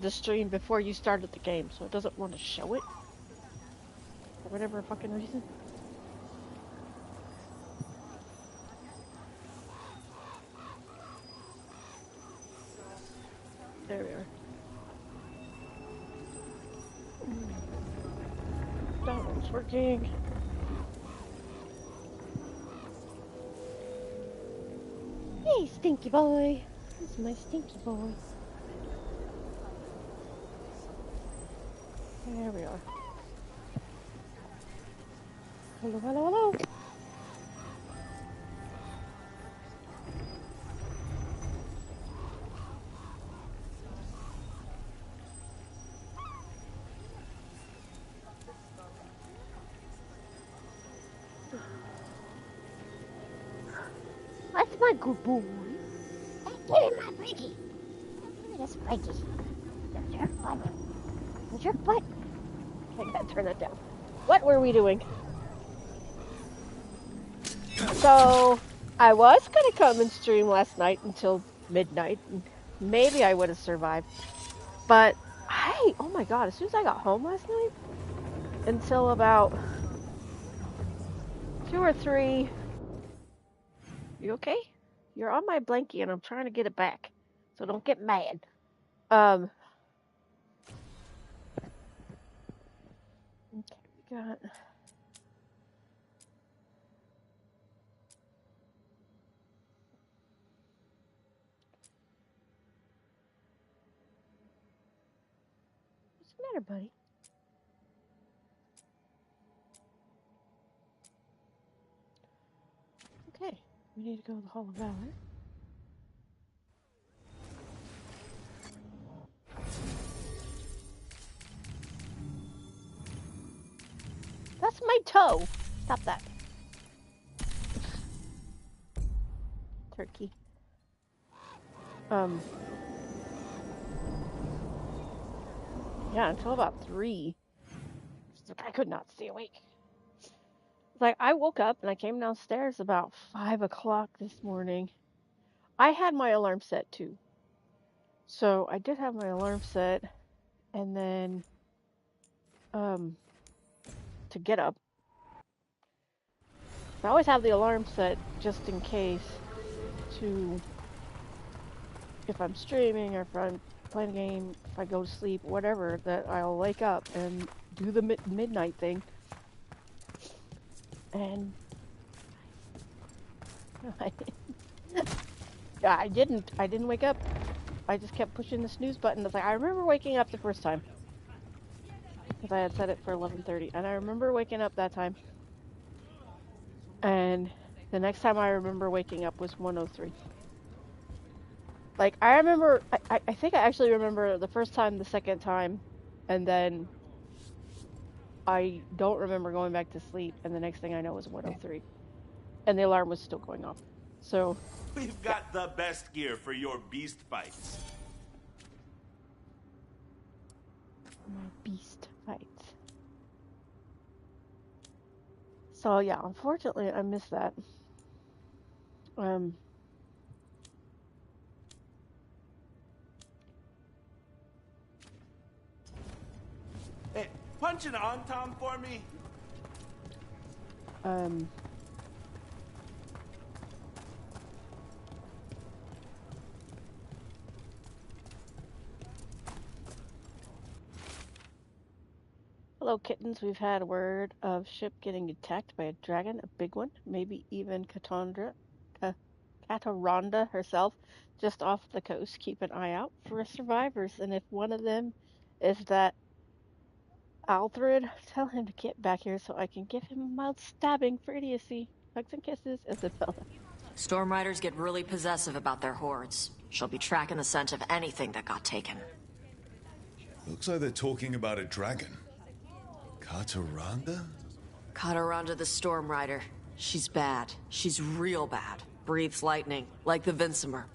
the stream before you started the game, so it doesn't want to show it for whatever fucking reason. There we are. That one's working. Hey, stinky boy. This is my stinky boy. There we are. Hello, hello, hello. That's my good boy. Hey, my Frankie. That's Frankie. That's your butt. That's your butt. Okay, gotta turn that down. What were we doing? So, I was gonna come and stream last night until midnight. Maybe I would have survived. But, oh my god, as soon as I got home last night, until about 2 or 3. You okay? You're on my blankie and I'm trying to get it back. So don't get mad. Okay, we got... What's the matter, buddy? Okay, we need to go to the Hall of Valor. That's my toe! Stop that. Turkey. Yeah, until about 3. I could not stay awake. Like, I woke up and I came downstairs about 5 o'clock this morning. I had my alarm set too. So I did have my alarm set, and then, to get up. I always have the alarm set just in case if I'm streaming or if I'm playing a game, if I go to sleep, whatever, that I'll wake up and do the midnight thing. And I didn't wake up. I just kept pushing the snooze button. It's like, I remember waking up the first time. Because I had set it for 11:30. And I remember waking up that time. And the next time I remember waking up was 1:03. Like, I remember, I think I actually remember the first time, the second time, and then I don't remember going back to sleep, and the next thing I know was 1:03. And the alarm was still going off. So... We've got the best gear for your beast fights. My beast fights. So yeah, unfortunately I missed that. Hey, punch an on-tom for me. Hello, kittens. We've had word of ship getting attacked by a dragon, a big one, maybe even Kataronda herself, just off the coast. Keep an eye out for survivors, and if one of them is that Alfred, tell him to get back here so I can give him a mild stabbing for idiocy. Hugs and kisses, Isabella. Storm Riders get really possessive about their hordes. She'll be tracking the scent of anything that got taken. Looks like they're talking about a dragon. Kataronda? Kataronda the Storm Rider. She's bad. She's real bad. Breathes lightning, like the Vincimer.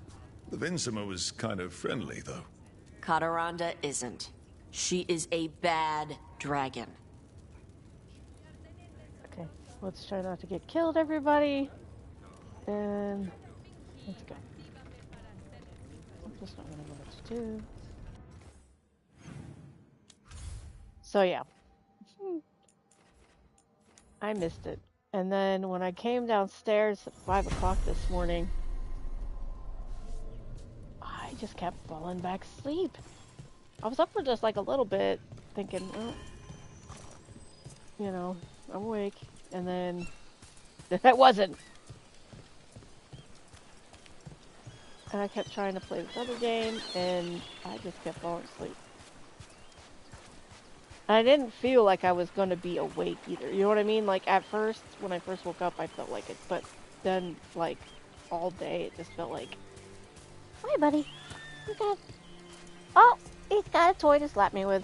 The Vincimer was kind of friendly, though. Kataronda isn't. She is a bad dragon. Okay, let's try not to get killed, everybody. And let's go. I'm just not gonna know what to do. So yeah, I missed it. And then when I came downstairs at 5 o'clock this morning, I just kept falling back asleep. I was up for just like a little bit, thinking, well, you know, I'm awake. And then I wasn't. And I kept trying to play this other game, and I just kept falling asleep. And I didn't feel like I was going to be awake either. You know what I mean? Like, at first, when I first woke up, I felt like it. But then, like, all day, it just felt like, hi, buddy. Okay. Oh, he's got a toy to slap me with.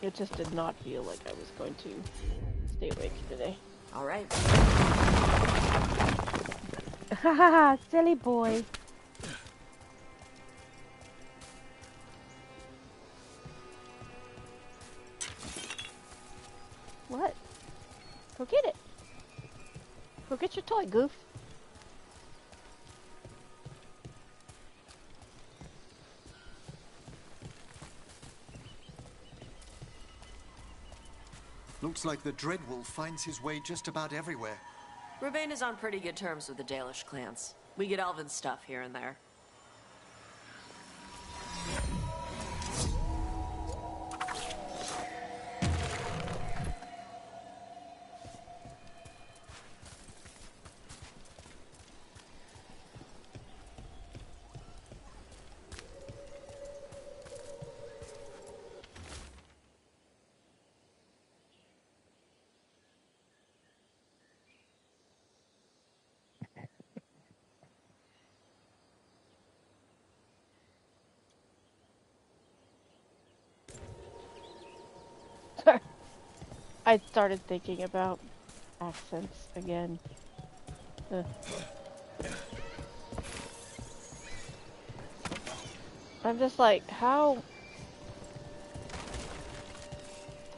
It just did not feel like I was going to stay awake today. All right. Haha, silly boy. What? Go get it. Go get your toy, goof. Looks like the Dreadwolf finds his way just about everywhere. Ravane is on pretty good terms with the Dalish clans. We get elven stuff here and there. I started thinking about accents again. I'm just like, how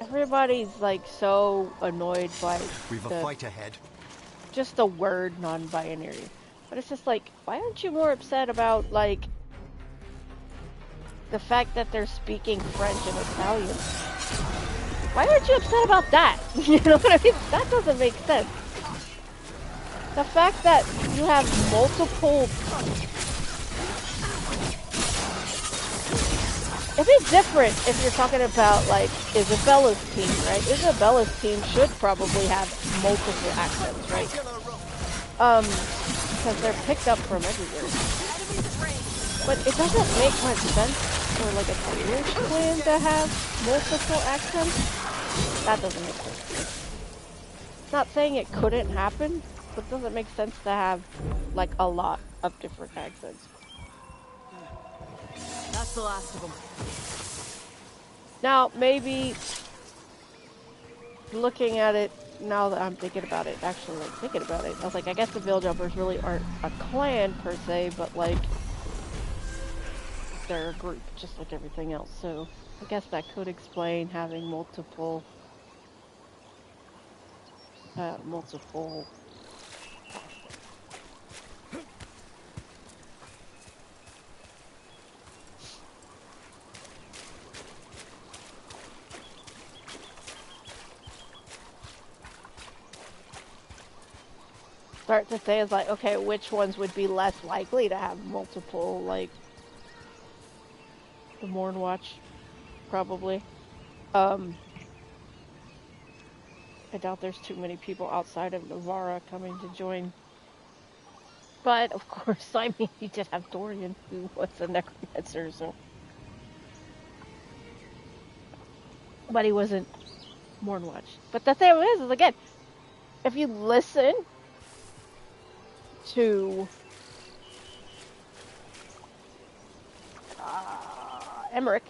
everybody's like so annoyed by We've a fight ahead. just the word non-binary. But it's just like, why aren't you more upset about like the fact that they're speaking French and Italian? Why aren't you upset about that? You know what I mean? That doesn't make sense. The fact that you have multiple... It'd be different if you're talking about, like, Isabella's team, right? Isabella's team should probably have multiple accents, right? Because they're picked up from everywhere. But it doesn't make much sense for, like, a Danish clan to have multiple accents. That doesn't make sense. Not saying it couldn't happen, but it doesn't make sense to have, like, a lot of different accents. That's the last of them. Now, maybe looking at it, now that I'm thinking about it, actually, like, thinking about it, I was like, I guess the Veil Jumpers really aren't a clan, per se, but, like, they're a group, just like everything else, so I guess that could explain having multiple start to say is like, okay, which ones would be less likely to have multiple, like, the Morn Watch, probably. I doubt there's too many people outside of Navarra coming to join. But, of course, I mean, you did have Dorian, who was a necromancer, so... But he wasn't Mornwatch. But the thing is again, if you listen to Emmerich,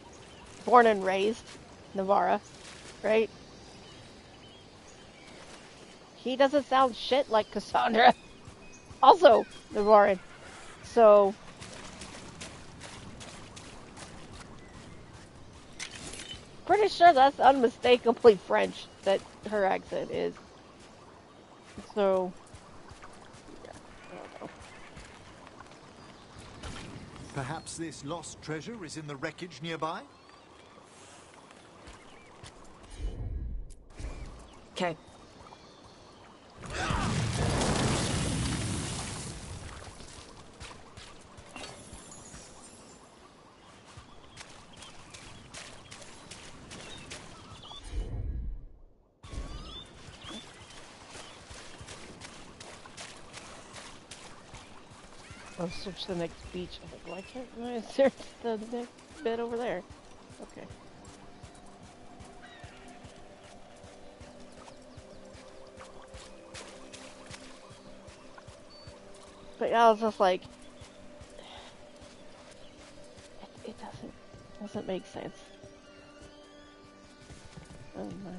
born and raised Navarra, right? He doesn't sound shit like Cassandra. Also Navarran. So pretty sure that's unmistakably French, that her accent is. So yeah, I don't know. Perhaps this lost treasure is in the wreckage nearby? Okay. I'll search the next beach. I'm like, why can't I search the next bit over there? Okay. But yeah, I was just like, it doesn't make sense. Oh my.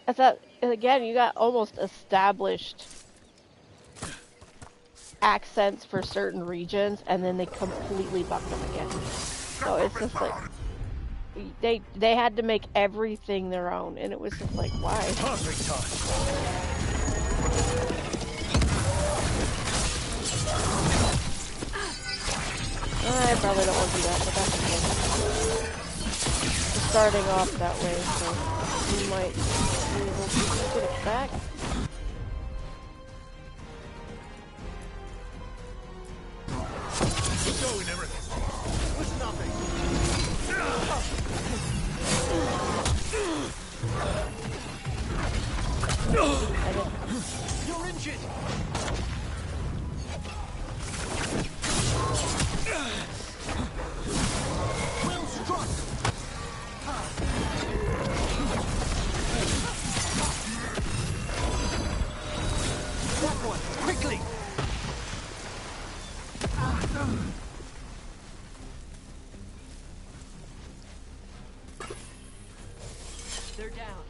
I thought, again, you got almost established accents for certain regions, and then they completely buck them again. So it's just like, they had to make everything their own, and it was just like, why? I probably don't want to do that, but that's okay. We're starting off that way, so we might be able to get it back. Keep going, Eric. With nothing. You're injured. Well struck. That one, quickly. They're down.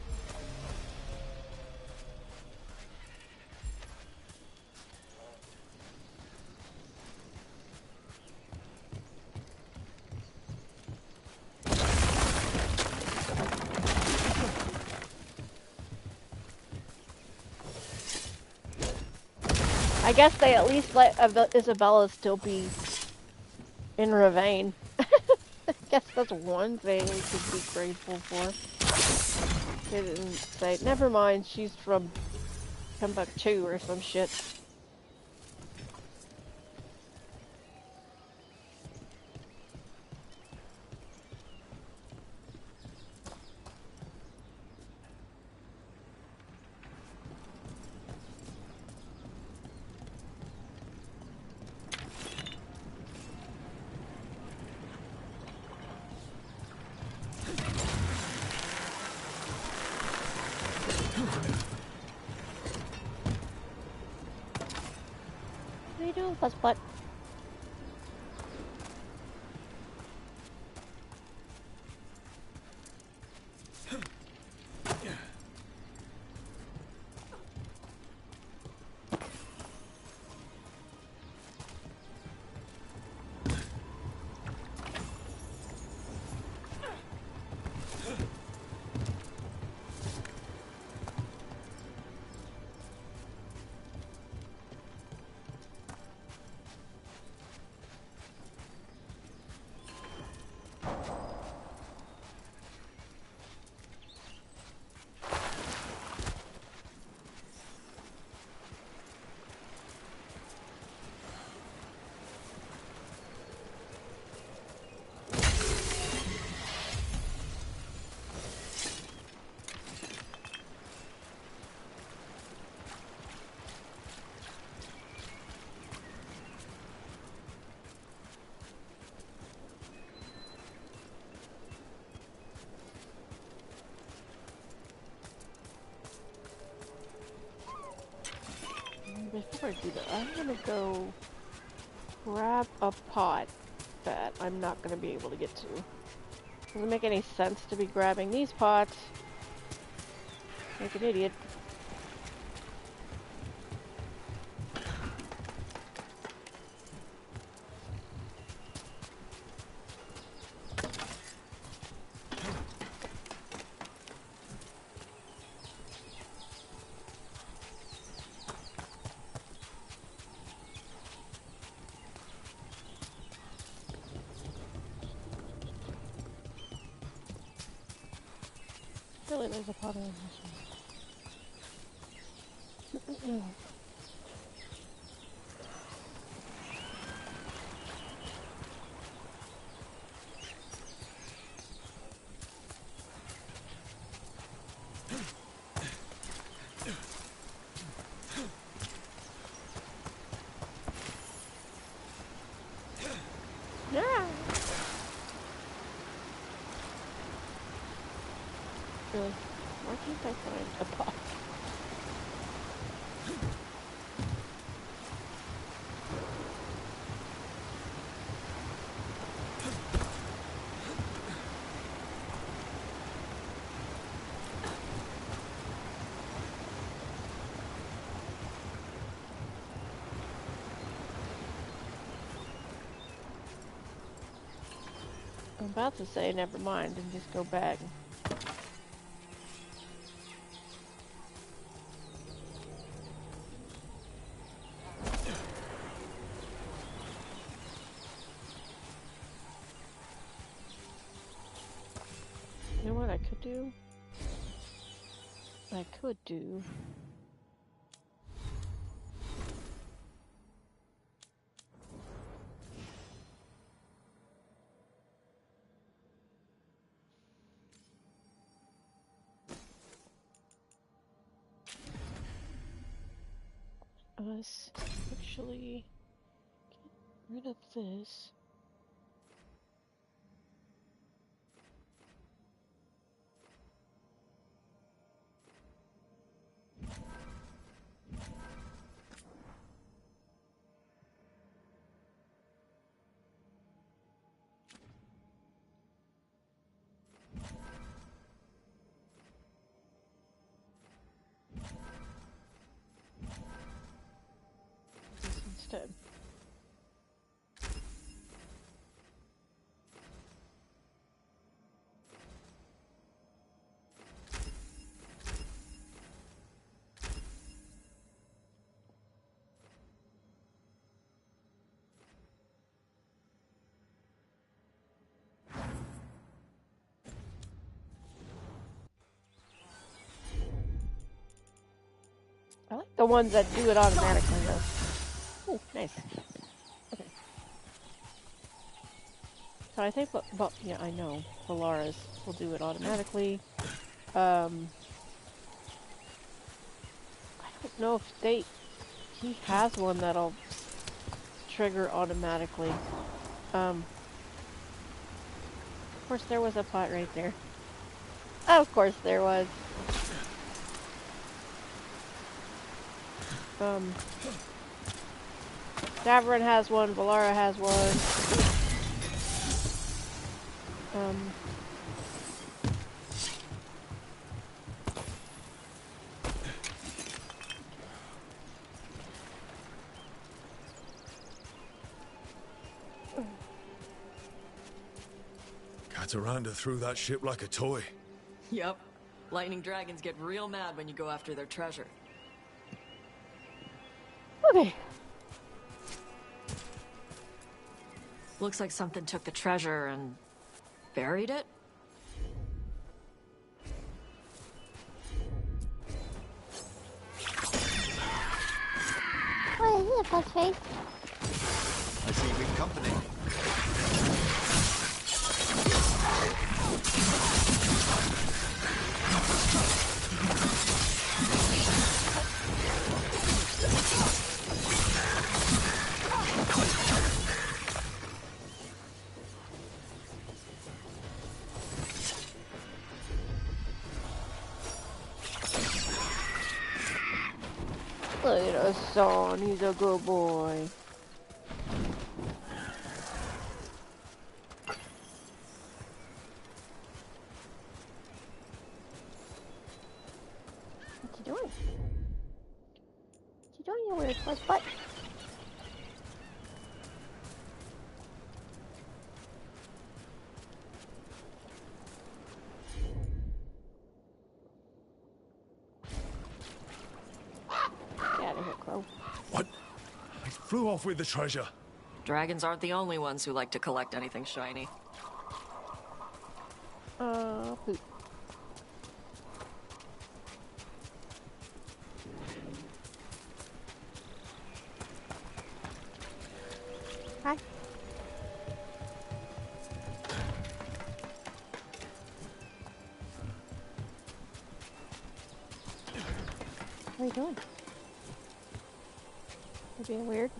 I guess they at least let Isabella still be in Ravane. I guess that's one thing we could be grateful for. They didn't say, never mind, she's from Timbuktu or some shit. What are you doing, Fuzzbutt? Before I do that, I'm gonna go grab a pot that I'm not gonna be able to get to. Doesn't make any sense to be grabbing these pots. Like an idiot. Really, there's a pot in this one. Yeah. Really? Why can't I find a pot? I'm about to say never mind and just go back. You know what I could do? I could do... us actually get rid of this. This instead. I like the ones that do it automatically though. Oh, nice. Okay. So I think, but yeah, I know Valara's will do it automatically. I don't know if he has one that'll trigger automatically. Of course there was a pot right there. Of course there was. Davern has one, Valara has one. Cataranda threw that ship like a toy. Yep. Lightning dragons get real mad when you go after their treasure. Okay. Looks like something took the treasure and buried it. What is it, Fuzzface? I see we've company. Look at us, son. He's a good boy. What you doing? What you doing, you weird fuzz butt? Get out of here, Crow. What? I flew off with the treasure. Dragons aren't the only ones who like to collect anything shiny. Poop. you doing? You being weird?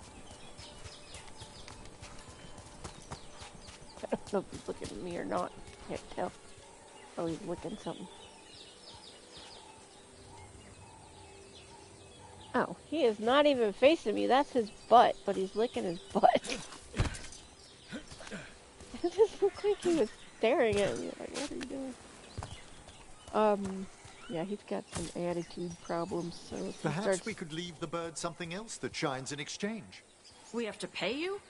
I don't know if he's looking at me or not. Can't tell. Oh, he's licking something. Oh, he is not even facing me. That's his butt, but he's licking his butt. It just looked like he was staring at me. Like, what are you doing? Yeah, he's got some attitude problems, so if Perhaps we could leave the bird something else that shines in exchange. We have to pay you?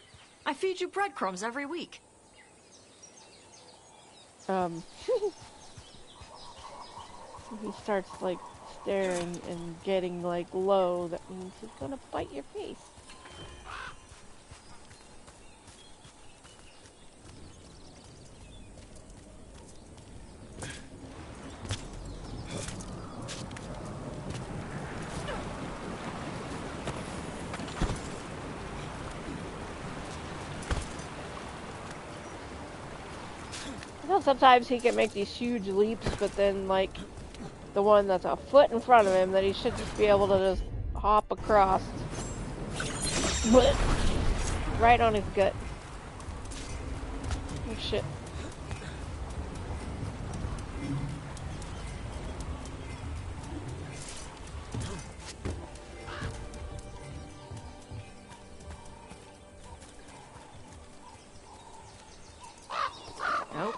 I feed you breadcrumbs every week. he starts, like, staring and getting, like, low, that means he's gonna bite your face. Sometimes he can make these huge leaps, but then, like, the one that's a foot in front of him that he should just be able to just hop across. Right on his gut. Oh, shit. Nope.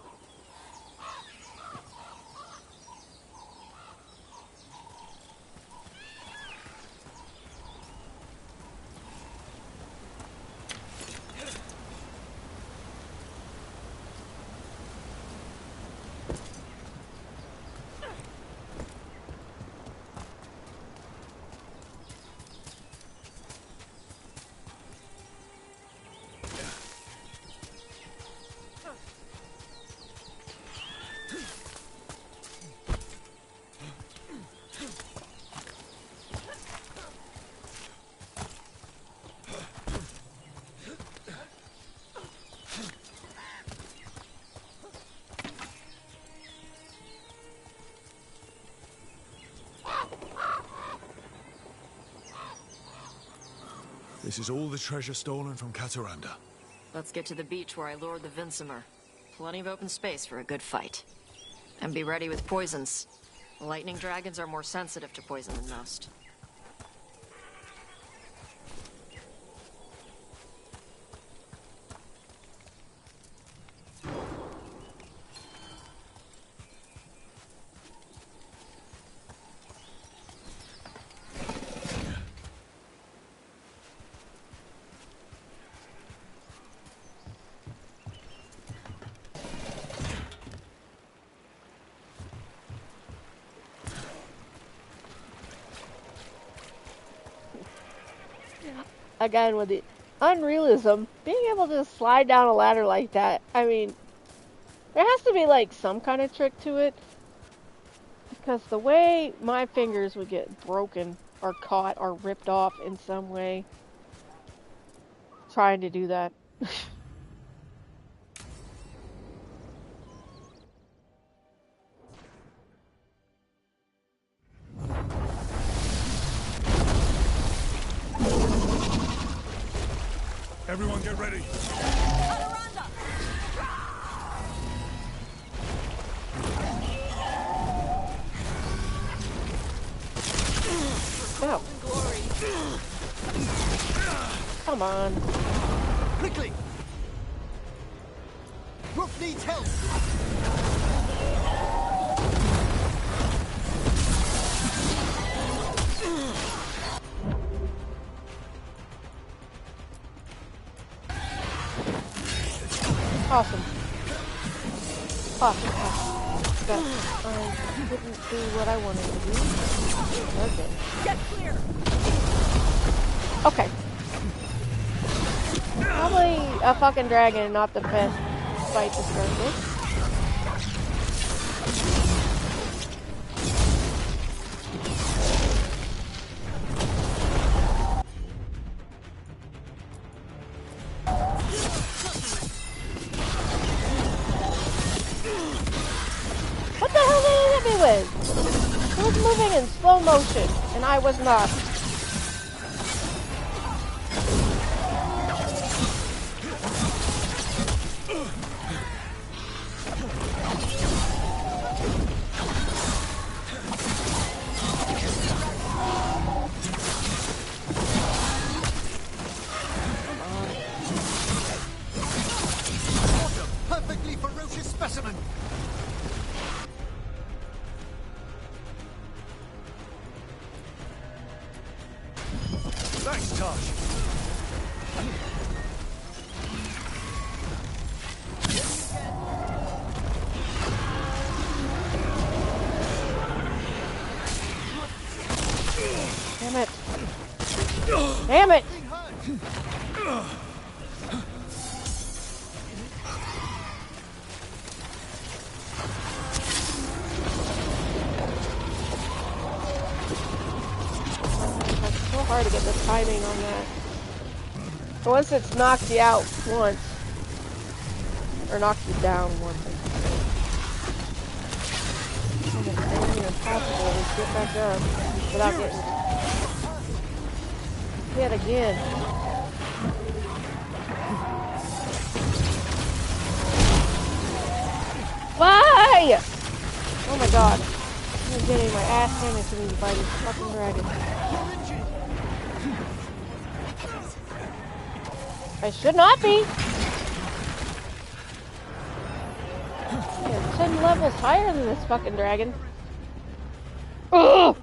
This is all the treasure stolen from Cataranda. Let's get to the beach where I lured the Vincimer. Plenty of open space for a good fight. And be ready with poisons. Lightning dragons are more sensitive to poison than most. Again, with the unrealism, being able to slide down a ladder like that, I mean, there has to be, like, some kind of trick to it. Because the way my fingers would get broken, or caught, or ripped off in some way, trying to do that. Everyone get ready. Oh. Come on. Quickly! Brooke needs help! Awesome. Awesome. But I didn't do what I wanted to do. Okay. Get clear! Okay. Probably a fucking dragon, not the best fight to start with. What the hell did he hit me with? It was moving in slow motion, and I was not. Perfectly ferocious specimen. Nice touch. Damn it. Damn it! It's so hard to get the timing on that. Once it's knocked you out once, or knocked you down once, it's almost impossible to get back up without getting hit again. Why? Oh my god. I'm getting my ass handed to me by this fucking dragon. I should not be. Yeah, 10 levels higher than this fucking dragon. Ugh!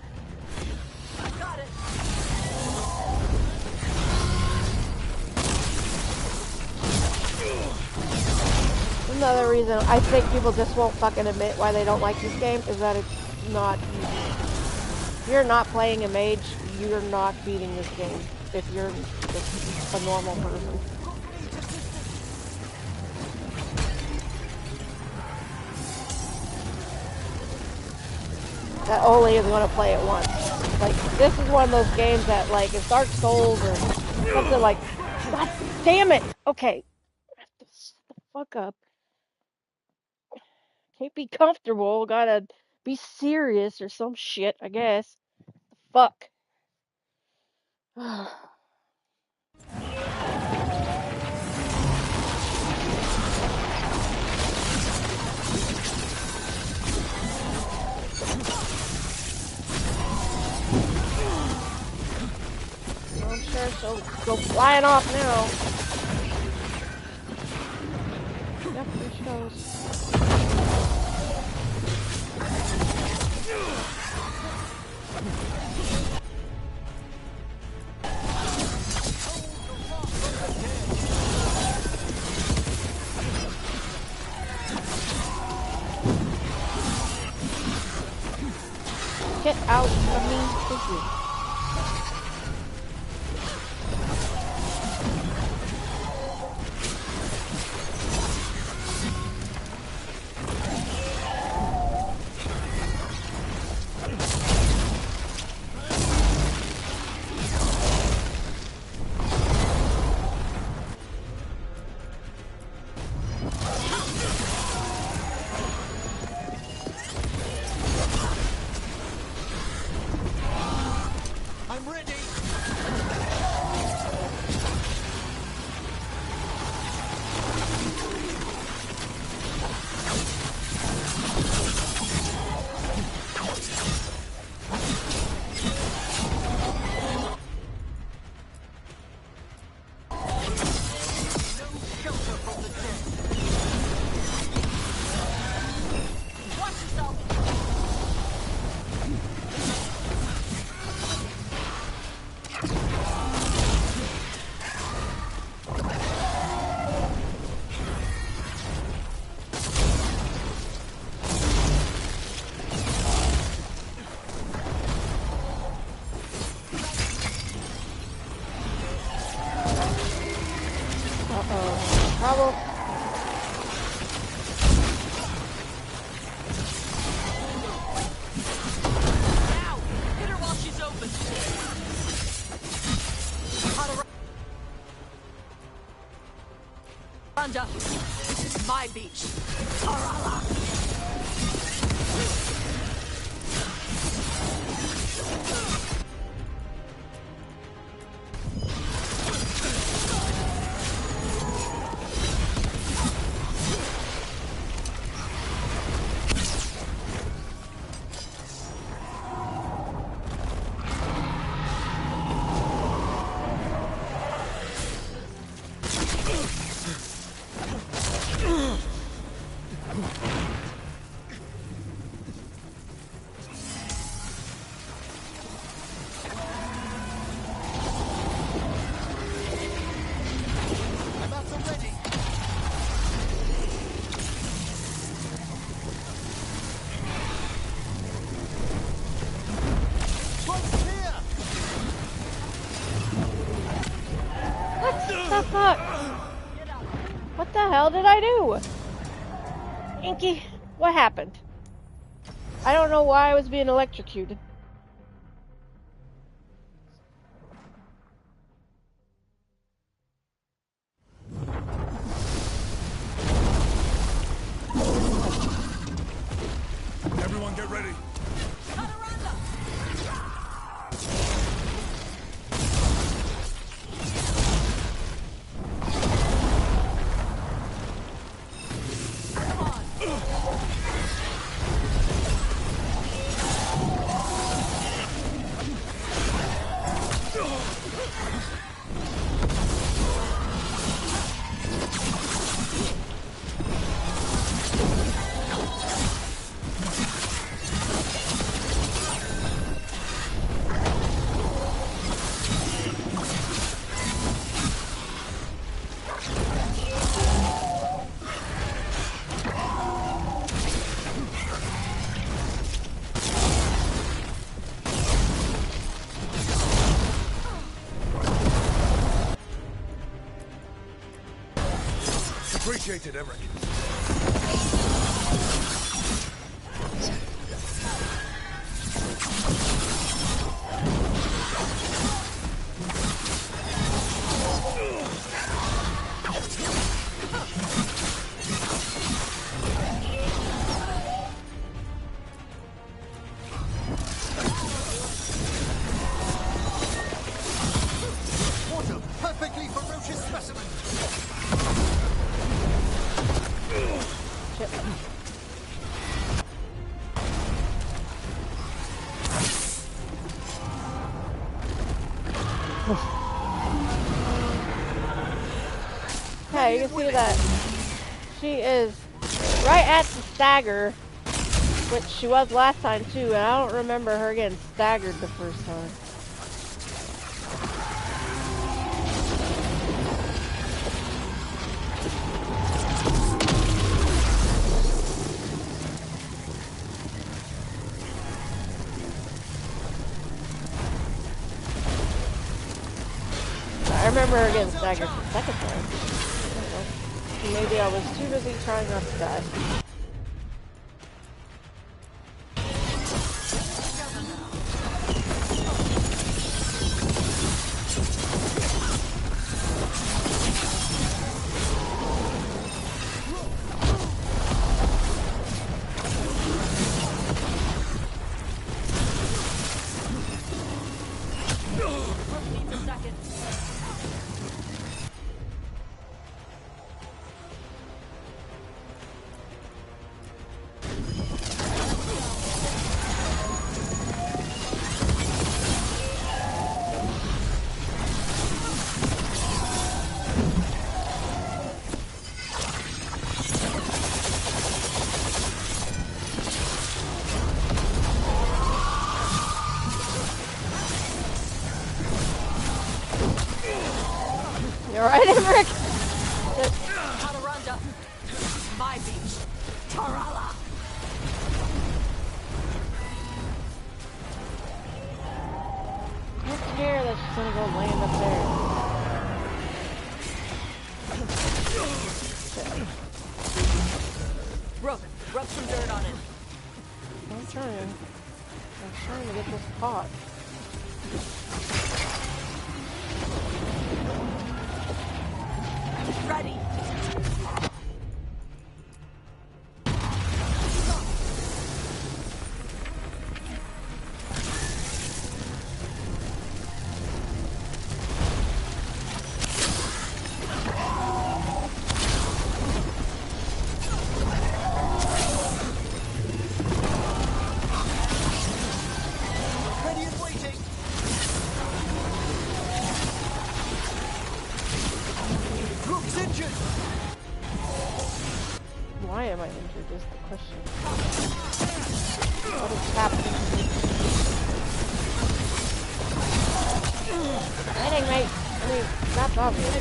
Another reason I think people just won't fucking admit why they don't like this game is that it's not easy. If you're not playing a mage, you're not beating this game if you're just a normal person. That only is going to play it once. Like, this is one of those games that, like, if Dark Souls or something like, God damn it! Okay. Shut the fuck up. Can't be comfortable, gotta be serious or some shit, I guess. Fuck. I'm sure she'll go flying off now. Yep, here she goes. Get out of me, thank you. Trouble. Ow! Hit her while she's open. Rhonda, this is my beach. Arala. hell did I do? Inky, what happened? I don't know why I was being electrocuted. Everyone get ready. Appreciate it, Emmerich. What a perfectly ferocious specimen! Yeah, you can see that she is right at the stagger, which she was last time too, and I don't remember her getting staggered the first time. I remember her getting staggered the second time. Maybe I was too busy trying not to die. You alright, Emmerich? Hadaranda. My beach. Tarala. I don't care that she's gonna go land up there. Rook, rub some dirt on it. I'm trying to get this pot. Ready. Ready and waiting! Rook's injured! Why am I injured is the question. What is happening? Fighting, mate. I mean, that's obvious.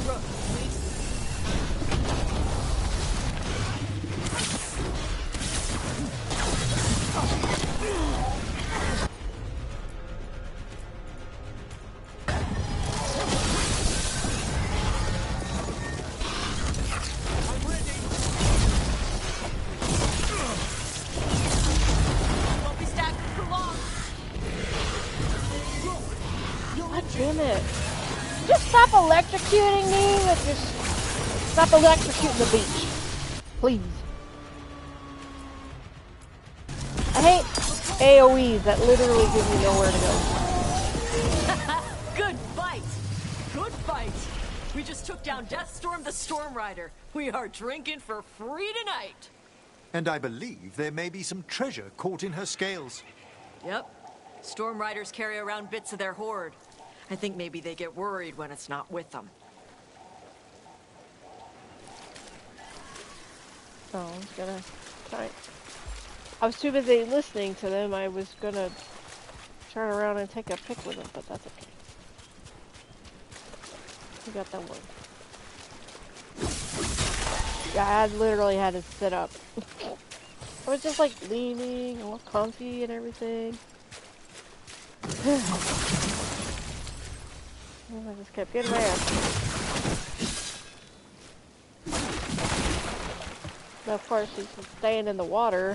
I'm ready! damn it. Just stop electrocuting me. Just stop electrocuting the beach. Please. I hate AoEs that literally give you nowhere to go. Good fight! Good fight! We just took down Deathstorm the Storm Rider. We are drinking for free tonight. And I believe there may be some treasure caught in her scales. Yep. Storm Riders carry around bits of their hoard. I think maybe they get worried when it's not with them. Oh, I was gonna try. I was too busy listening to them. I was gonna turn around and take a pic with them, but that's okay. We got that one. Yeah, I literally had to sit up. I was just like leaning, all comfy and everything. I just kept getting my ass. But of course, she's staying in the water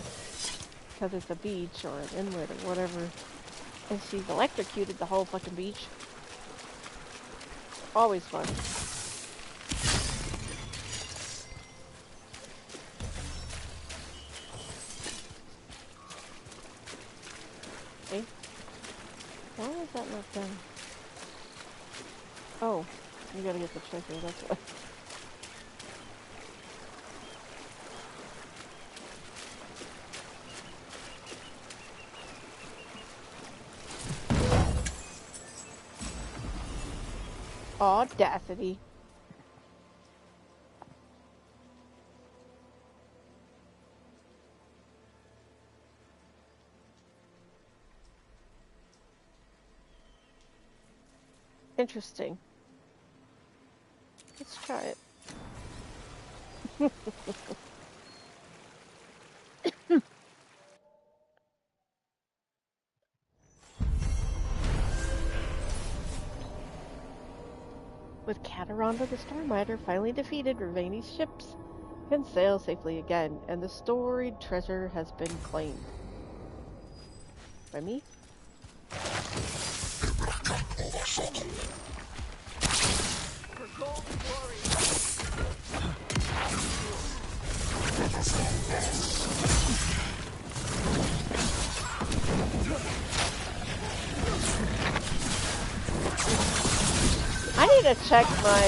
because it's a beach or an inlet or whatever. And she's electrocuted the whole fucking beach. Always fun. Okay. Why is that not done? Oh, you gotta get the treasure, that's why. Audacity. Interesting. Let's try it. With Cataranda the Storm Rider finally defeated, remaining ships can sail safely again, and the storied treasure has been claimed. By me? For gold and glory. I need to check my,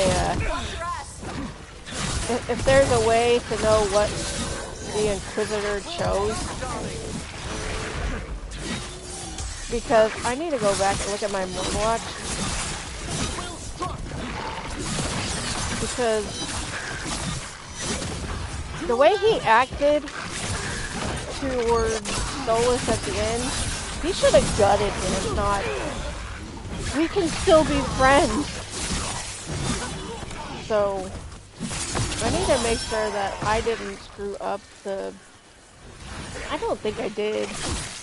if there's a way to know what the Inquisitor chose. Because I need to go back and look at my moon watch. Because the way he acted towards Solus at the end, he should have gutted him if not. We can still be friends. So, I need to make sure that I didn't screw up the... I don't think I did.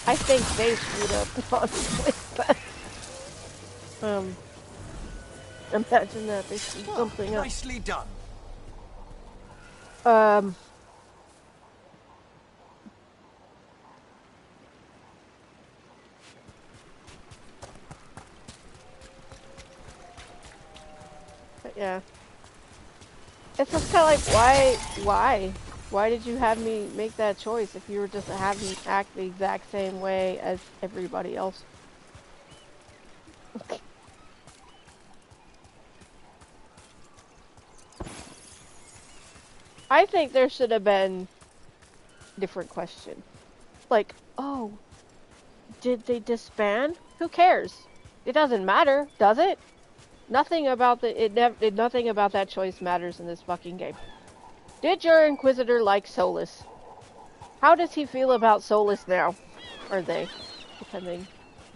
I think they screwed up, honestly. Imagine that they screwed something up. Nicely done. But yeah. It's just kind of like, why? Why did you have me make that choice if you were just having me act the exact same way as everybody else? I think there should have been a different question. Like, oh, did they disband? Who cares? It doesn't matter, does it? Nothing about nothing about that choice matters in this fucking game. Did your Inquisitor like Solus? How does he feel about Solus now? Or they, depending,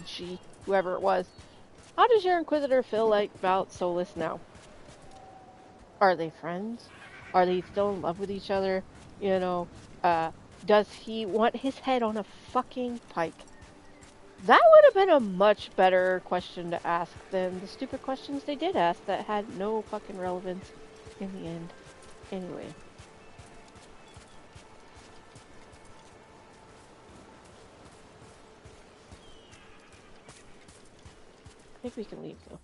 she, whoever it was. How does your Inquisitor feel like about Solus now? Are they friends? Are they still in love with each other? You know, does he want his head on a fucking pike? That would have been a much better question to ask than the stupid questions they did ask that had no fucking relevance in the end. Anyway. I think we can leave though.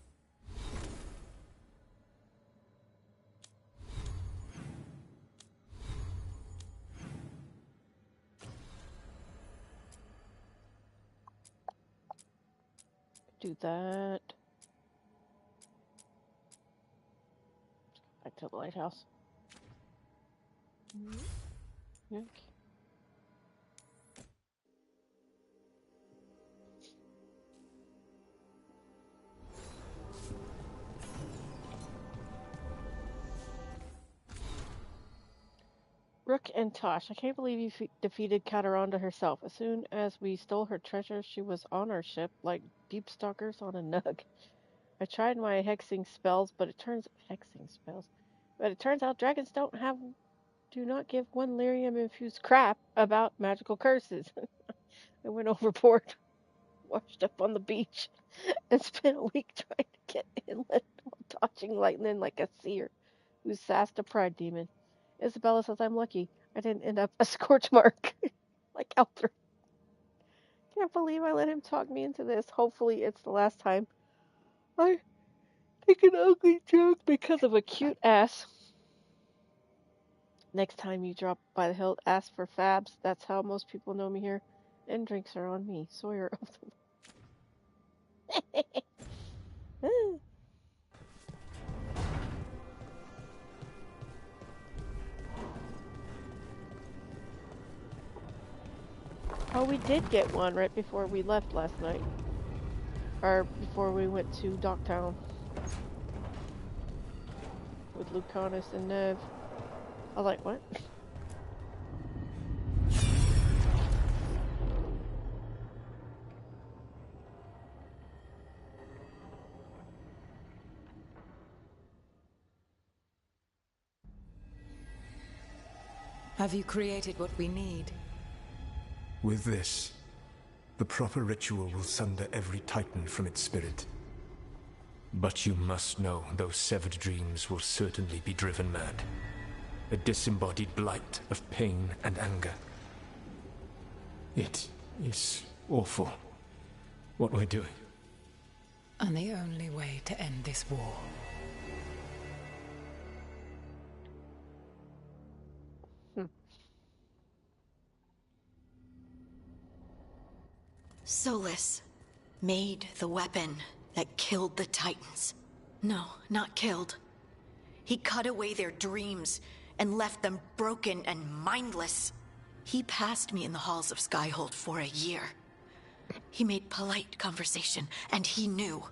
Do that. Back to the lighthouse. Okay. Rook and Tosh, I can't believe you defeated Kataronda herself. As soon as we stole her treasure, she was on our ship like deep stalkers on a nug. I tried my hexing spells, but it turns out dragons do not give one lyrium infused crap about magical curses. I went overboard, washed up on the beach, and spent a week trying to get inland while dodging lightning like a seer who sassed a pride demon. Isabella says I'm lucky. I didn't end up a scorch mark like Elther. Can't believe I let him talk me into this. Hopefully it's the last time I take an ugly joke because of a cute ass. Next time you drop by the hill, ask for Fabs. That's how most people know me here. And drinks are on me. Sawyer of the... Oh, we did get one right before we left last night. Or before we went to Docktown. With Lucanus and Nev. I was like, what? Have you created what we need? With this, the proper ritual will sunder every titan from its spirit. But you must know those severed dreams will certainly be driven mad. A disembodied blight of pain and anger. It is awful what we're doing. And the only way to end this war. Solus made the weapon that killed the Titans. No, not killed. He cut away their dreams and left them broken and mindless. He passed me in the halls of Skyhold for a year. He made polite conversation, and he knew.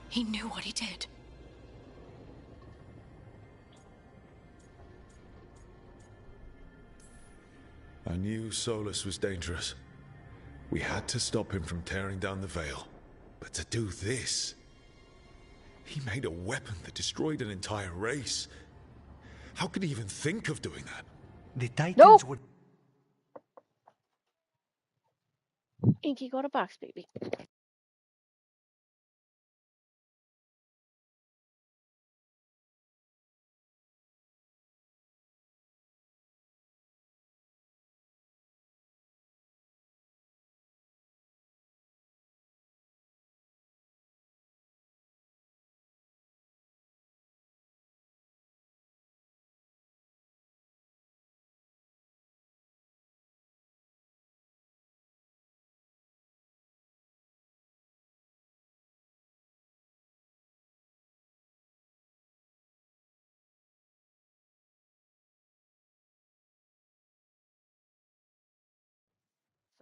He knew what he did. I knew Solus was dangerous. We had to stop him from tearing down the veil. But to do this... He made a weapon that destroyed an entire race. How could he even think of doing that? The Titans would... Inky, go to box, baby.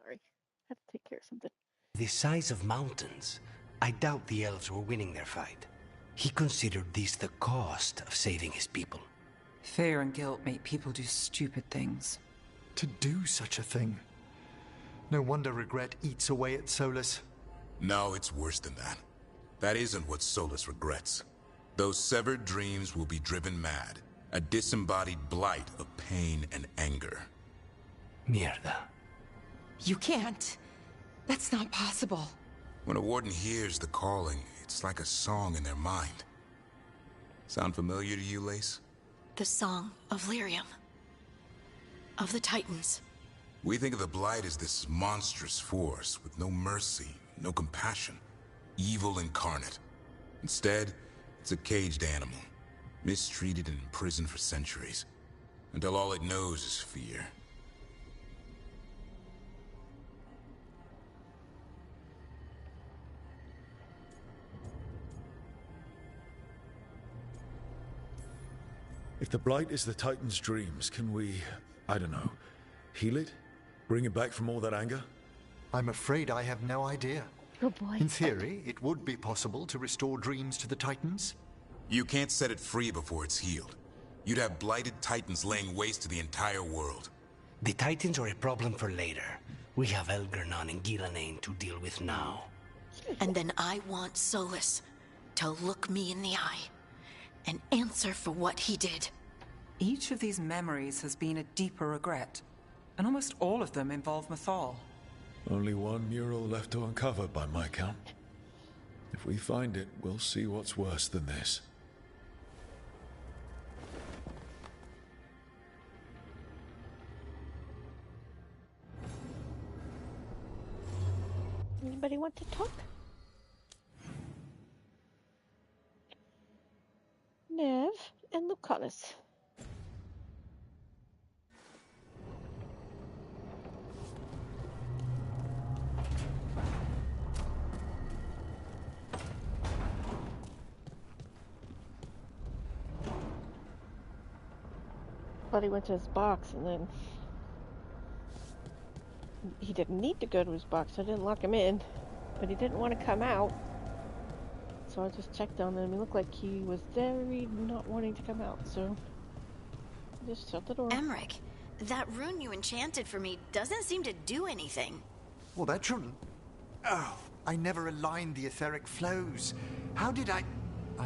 Sorry. I have to take care of something. The size of mountains, I doubt the elves were winning their fight. He considered this the cost of saving his people. Fear and guilt make people do stupid things. To do such a thing. No wonder regret eats away at Solus. No, it's worse than that. That isn't what Solus regrets. Those severed dreams will be driven mad. A disembodied blight of pain and anger. Mierda. You can't. That's not possible. When a warden hears the calling, it's like a song in their mind. Sound familiar to you, Lace? The song of Lyrium. Of the Titans. We think of the Blight as this monstrous force with no mercy, no compassion. Evil incarnate. Instead, it's a caged animal. Mistreated and imprisoned for centuries. Until all it knows is fear. If the Blight is the Titan's dreams, can we, I don't know, heal it? Bring it back from all that anger? I'm afraid I have no idea. Oh boy. In theory, it would be possible to restore dreams to the Titans. You can't set it free before it's healed. You'd have blighted Titans laying waste to the entire world. The Titans are a problem for later. We have Elgernon and Gillenane to deal with now. And then I want Solus to look me in the eye and answer for what he did. Each of these memories has been a deeper regret, and almost all of them involve Mythal. Only one mural left to uncover by my count. If we find it, we'll see what's worse than this. Anybody want to talk? Nev and Lucanus. But he went to his box and then he didn't need to go to his box. I didn't lock him in, but he didn't want to come out. So I just checked on him. He looked like he was very not wanting to come out, so I just shut the door. Emmerich, that rune you enchanted for me doesn't seem to do anything. Well, that shouldn't. Oh, I never aligned the etheric flows. How did I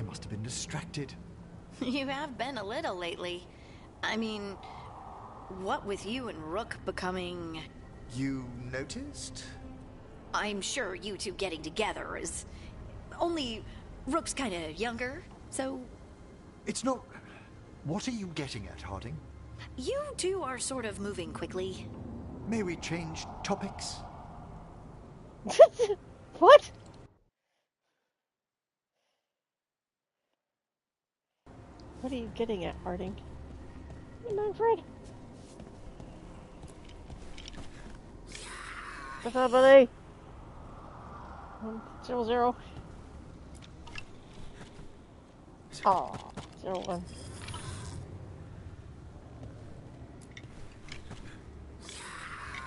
must have been distracted. You have been a little lately. I mean, what with you and Rook becoming... You noticed? I'm sure you two getting together is... Only Rook's kinda younger, so... It's not... What are you getting at, Harding? You two are sort of moving quickly. May we change topics? What? What are you getting at, Harding? Hey, Manfred. What's up, buddy? 1-0-0. Oh, 0-1.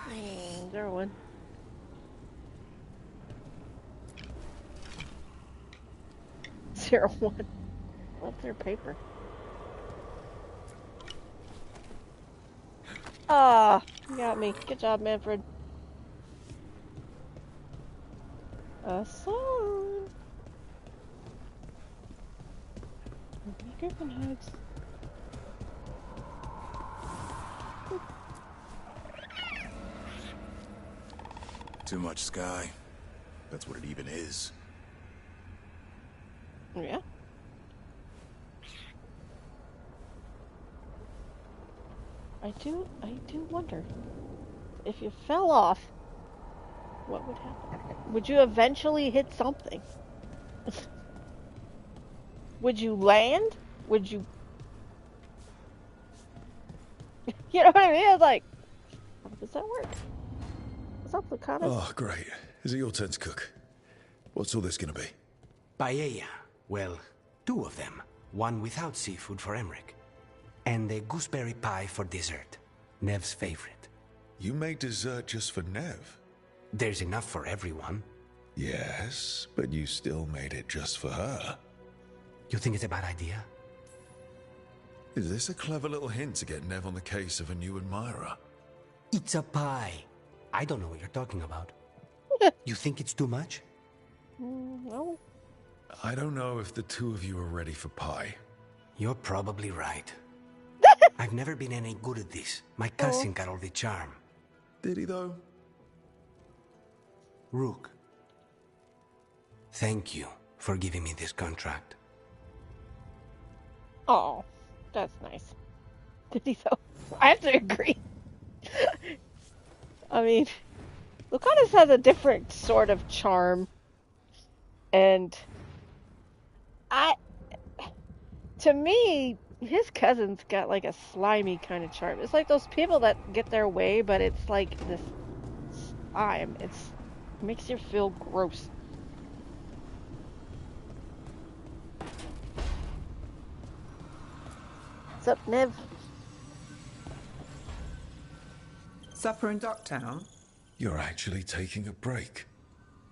Oh, 0-1. Zero one. What's their paper? Ah, you got me. Good job, Manfred. A song. Griffin hugs. Too much sky. That's what it even is. Yeah. I do wonder if you fell off, what would happen? Would you eventually hit something? Would you land? Would you? You know what I mean? It's like, how does that work? What's up, Lucanus? Oh, great. Is it your turn to cook? What's all this gonna be? Paella. Well, 2 of them. One without seafood for Emmerich. And a gooseberry pie for dessert. Nev's favorite. You made dessert just for Nev? There's enough for everyone. Yes, but you still made it just for her. You think it's a bad idea? Is this a clever little hint to get Nev on the case of a new admirer? It's a pie. I don't know what you're talking about. You think it's too much? No. I don't know if the 2 of you are ready for pie. You're probably right. I've never been any good at this. My cousin got all the charm. Did he, though? Rook. Thank you for giving me this contract. Oh, that's nice. Did he though? I have to agree. I mean, Lucanus has a different sort of charm. And to me, his cousin's got like a slimy kind of charm. It's like those people that get their way, but it's like this slime. It makes you feel gross. What's up, Nev? Supper in Docktown? You're actually taking a break.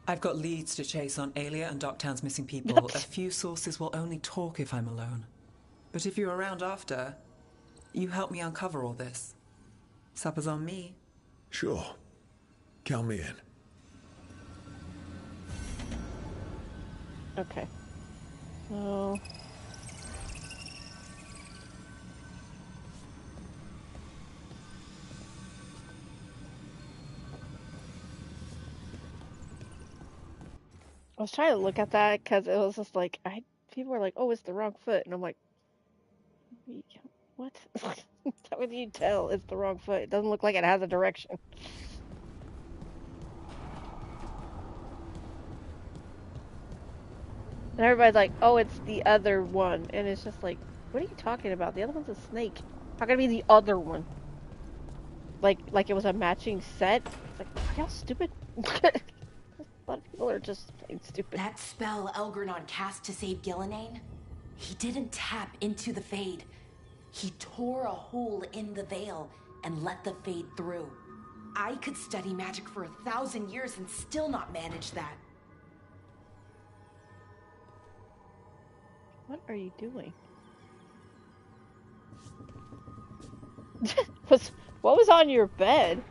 I've got leads to chase on Alia and Docktown's missing people. A few sources will only talk if I'm alone. But if you're around after, you help me uncover all this. Supper's on me. Sure. Count me in. Okay. So... I was trying to look at that because it was just like, people were like, oh, it's the wrong foot. And I'm like, what? How would you tell it's the wrong foot? It doesn't look like it has a direction. And everybody's like, oh, it's the other one. And it's just like, what are you talking about? The other one's a snake. How can it be the other one? Like it was a matching set? It's like, are y'all stupid? A lot of people are just plain stupid. That spell Elgernon cast to save Gillenane, he didn't tap into the Fade. He tore a hole in the veil and let the Fade through. I could study magic for 1,000 years and still not manage that. What are you doing? What was on your bed?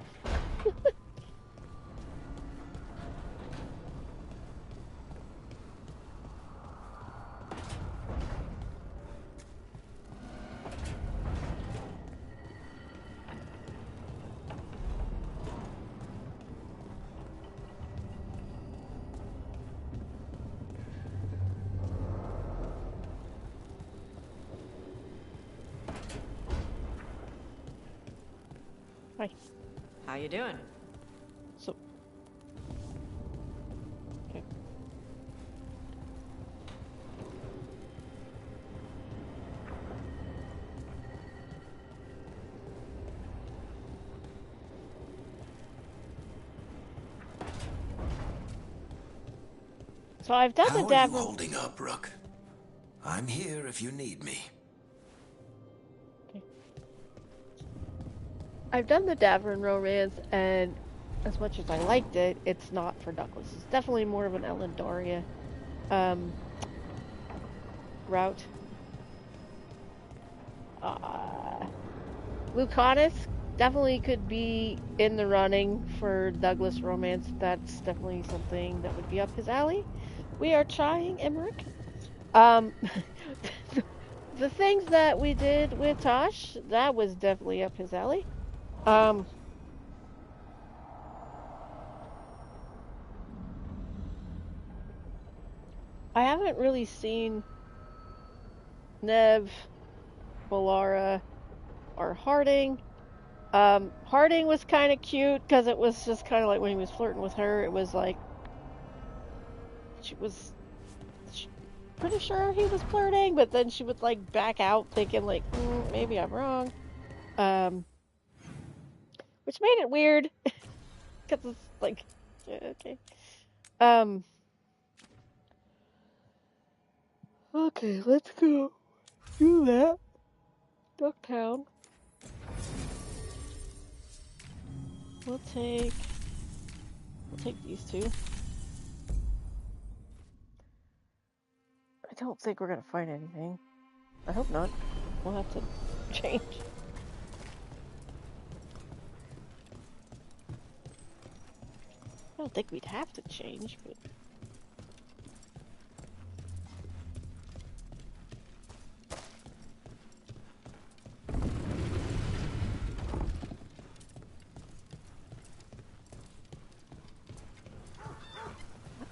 Hi. How you doing? So... Okay. So I've done the How are you Davin... holding up, Rook? I'm here if you need me. Okay. I've done the Davin romance, and as much as I liked it, it's not for Douglas. It's definitely more of an Elendoria route. Lucanus definitely could be in the running for Douglas romance. That's definitely something that would be up his alley. We are trying, Emmerich. The things that we did with Tosh, that was definitely up his alley. I haven't really seen Nev, Balara, or Harding. Harding was kind of cute because it was just kind of like when he was flirting with her, it was like she was pretty sure he was flirting, but then she would like back out thinking like, maybe I'm wrong. Which made it weird because it's like, yeah, okay. Okay, let's go do that. Ducktown. We'll take these two. I don't think we're gonna find anything. I hope not. We'll have to change. I don't think we'd have to change, but...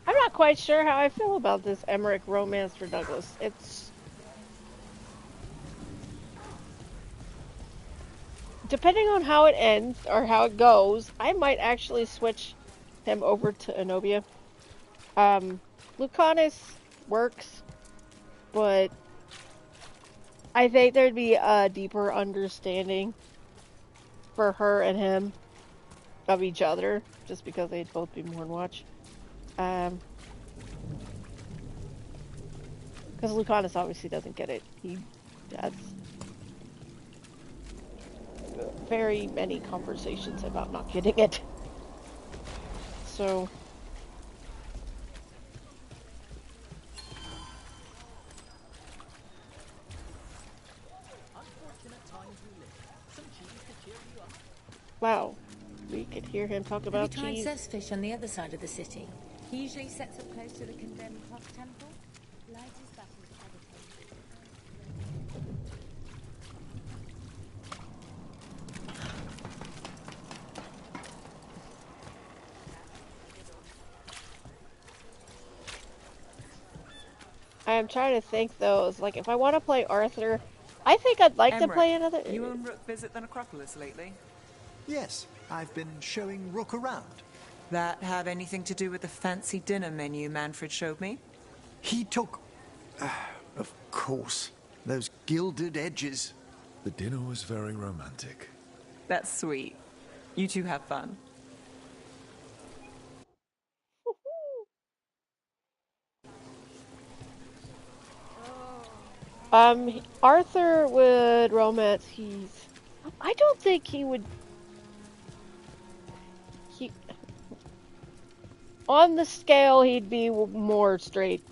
I'm not quite sure how I feel about this Emmerich romance for Douglas. It's... depending on how it ends, or how it goes, I might actually switch him over to Enobia. Lucanus works, but I think there'd be a deeper understanding for her and him of each other, just because they'd both be Mournwatch. Because Lucanus obviously doesn't get it. He has very many conversations about not getting it. So... Wow, we could hear him talk about Have you tried cheese. Zestfish on the other side of the city? He usually sets up close to the condemned clock temple. Light is battles I'm trying to think though, it's like if I want to play Arthur, I think I'd like to play another... You and Rook visit the necropolis lately? Yes, I've been showing Rook around. That have anything to do with the fancy dinner menu Manfred showed me? He took... of course. Those gilded edges. The dinner was very romantic. That's sweet. You two have fun. Arthur would romance. I don't think he would... On the scale, he'd be more straight.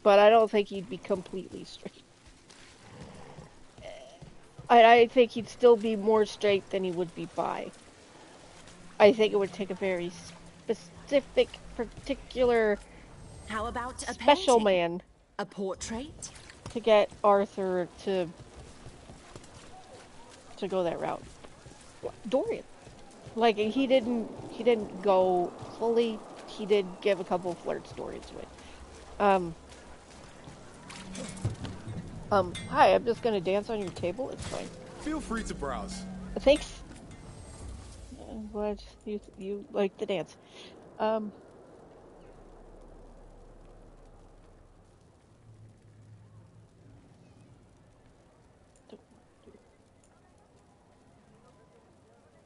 But I don't think he'd be completely straight. I think he'd still be more straight than he would be bi. I think it would take a very specific, particular... How about a special painting? man... A portrait? To get Arthur to go that route. Dorian. Like, he didn't go fully. He did give a couple flirt stories with. Hi, I'm just gonna dance on your table. It's fine. Feel free to browse. Thanks. I'm glad you like the dance.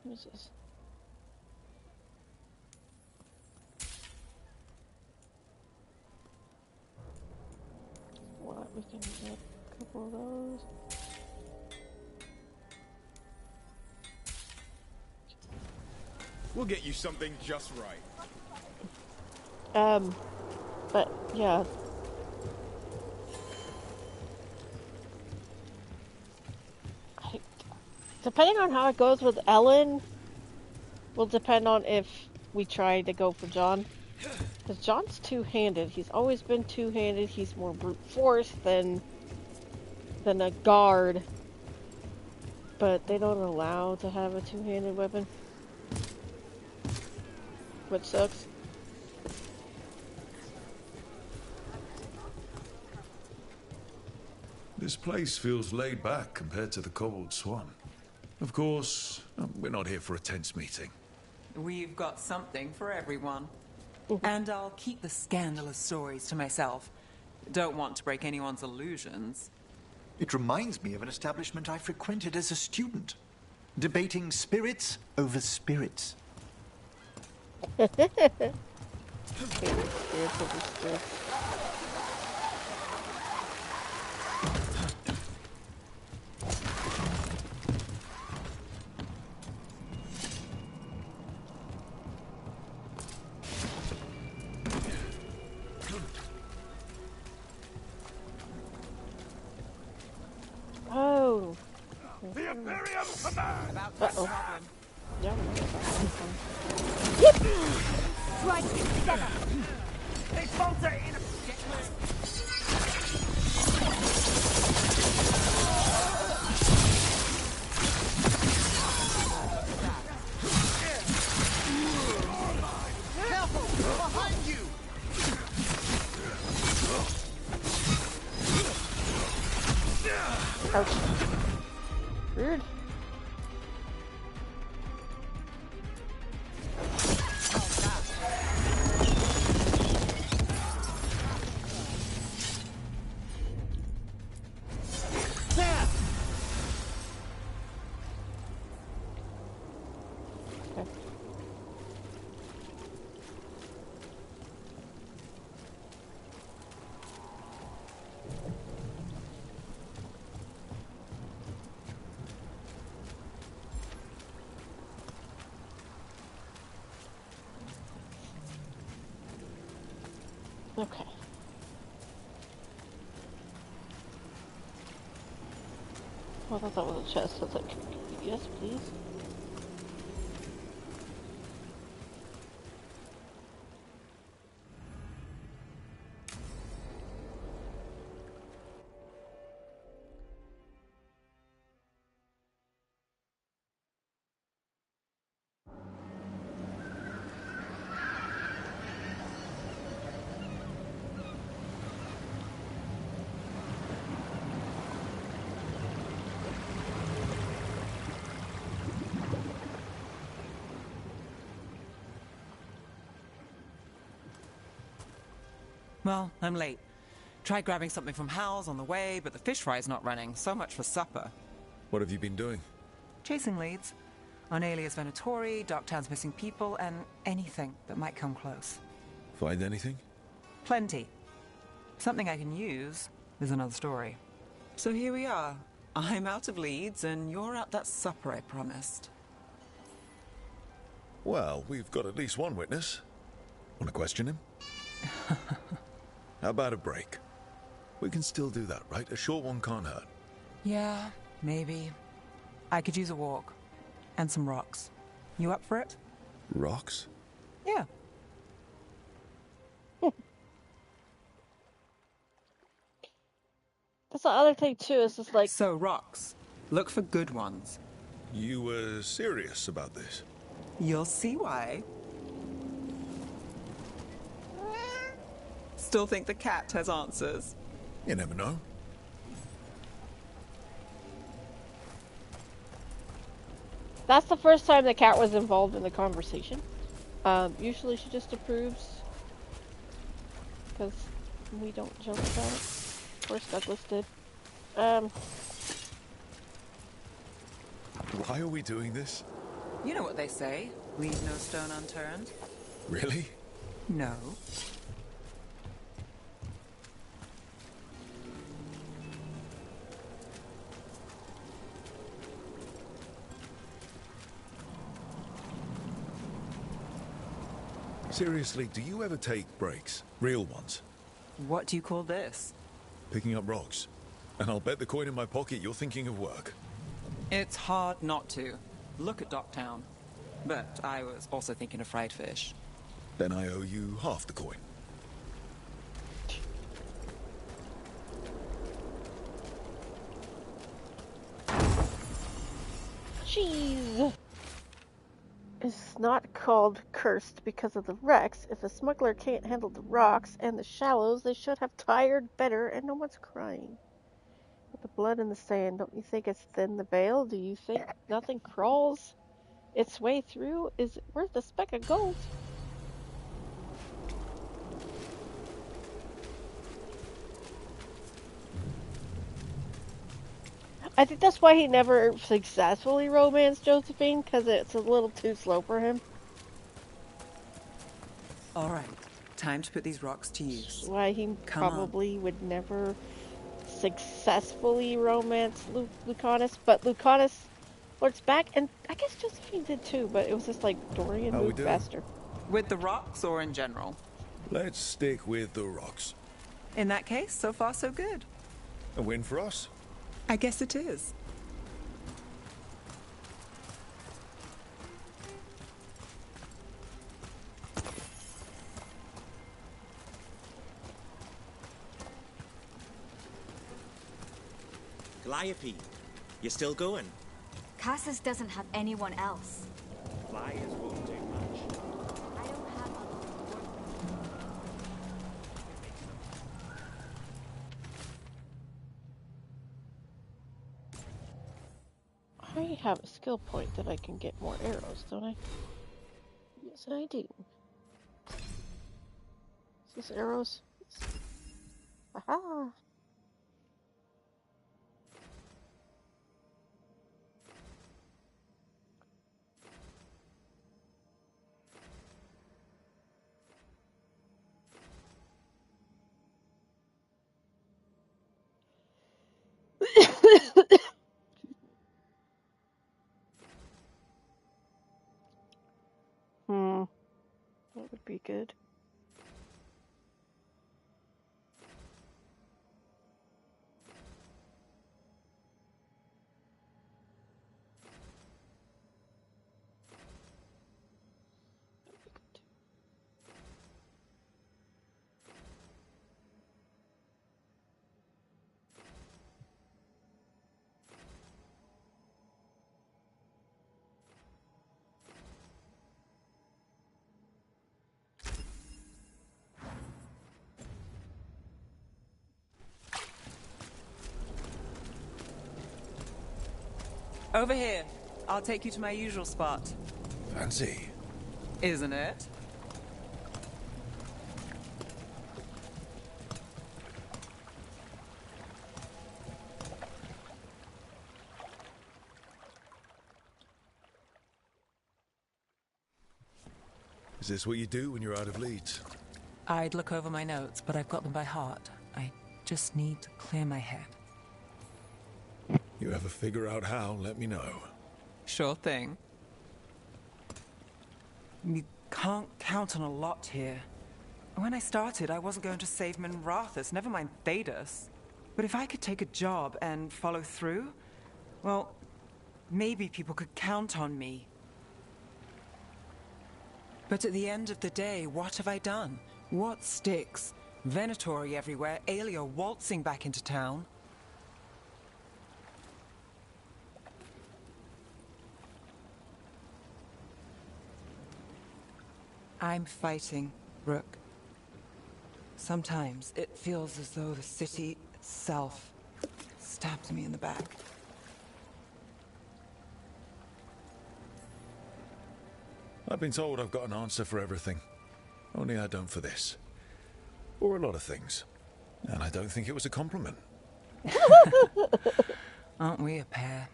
What is this? What? We can get a couple of those. We'll get you something just right. But yeah. Depending on how it goes with Ellen, will depend on if we try to go for John. Because John's two-handed. He's always been two-handed. He's more brute force than a guard. But they don't allow to have a two-handed weapon. Which sucks. This place feels laid back compared to the Cobbled Swan. Of course, we're not here for a tense meeting. We've got something for everyone. And I'll keep the scandalous stories to myself. Don't want to break anyone's illusions. It reminds me of an establishment I frequented as a student. Debating spirits over spirits. Oh. The Imperium command! Uh-oh. Yeah. Yep! Right together! They falter in a... Careful! Behind you! Ouch. Weird. There! Okay. Okay. Oh, I thought that was a chest. I was like, yes, please. Well, I'm late. Tried grabbing something from Hal's on the way, but the fish fry's not running. So much for supper. What have you been doing? Chasing leads. On Alias Venatori, Darktown's missing people, and anything that might come close. Find anything? Plenty. Something I can use is another story. So here we are. I'm out of leads, and you're at that supper I promised. Well, we've got at least one witness. Want to question him? How about a break? We can still do that, right? A short one can't hurt. Yeah, maybe. I could use a walk. And some rocks. You up for it? Rocks? Yeah. That's the other thing too, is just like... So, rocks. Look for good ones. You were serious about this? You'll see why. Still think the cat has answers? You never know. That's the first time the cat was involved in the conversation. Usually she just approves. Because we don't joke about it. Of course Douglas did. Why are we doing this? You know what they say. Leave no stone unturned. Really? No. Seriously, do you ever take breaks? Real ones? What do you call this? Picking up rocks. And I'll bet the coin in my pocket you're thinking of work. It's hard not to. Look at Docktown. But I was also thinking of fried fish. Then I owe you half the coin. Jeez. It's not called cursed because of the wrecks. If a smuggler can't handle the rocks and the shallows, they should have tired better, and no one's crying. With the blood in the sand, don't you think it's thin the veil? Do you think nothing crawls its way through? Is it worth a speck of gold? I think that's why he never successfully romanced Josephine, because it's a little too slow for him. All right, time to put these rocks to use. Why he probably would never successfully romance Lucanus, but Lucanus flirts back, and I guess Josephine did too, but it was just like Dorian moved faster. With the rocks or in general? Let's stick with the rocks. In that case, so far so good. A win for us? I guess it is. Calliope, you still going? Cassis doesn't have anyone else. Flyers won't do much. I don't have I have a skill point that I can get more arrows, don't I? Yes, I do. Is this arrows? Aha! That would be good. Over here. I'll take you to my usual spot. Fancy. Isn't it? Is this what you do when you're out of Leeds? I'd look over my notes, but I've got them by heart. I just need to clear my head. You ever figure out how, let me know. Sure thing. You can't count on a lot here. When I started, I wasn't going to save Minrathus, never mind Thedas. But if I could take a job and follow through, well, maybe people could count on me. But at the end of the day, what have I done? What sticks? Venatori everywhere, Aelia waltzing back into town. I'm fighting, Rook. Sometimes it feels as though the city itself stabs me in the back. I've been told I've got an answer for everything. Only I don't for this. Or a lot of things. And I don't think it was a compliment. Aren't we a pair?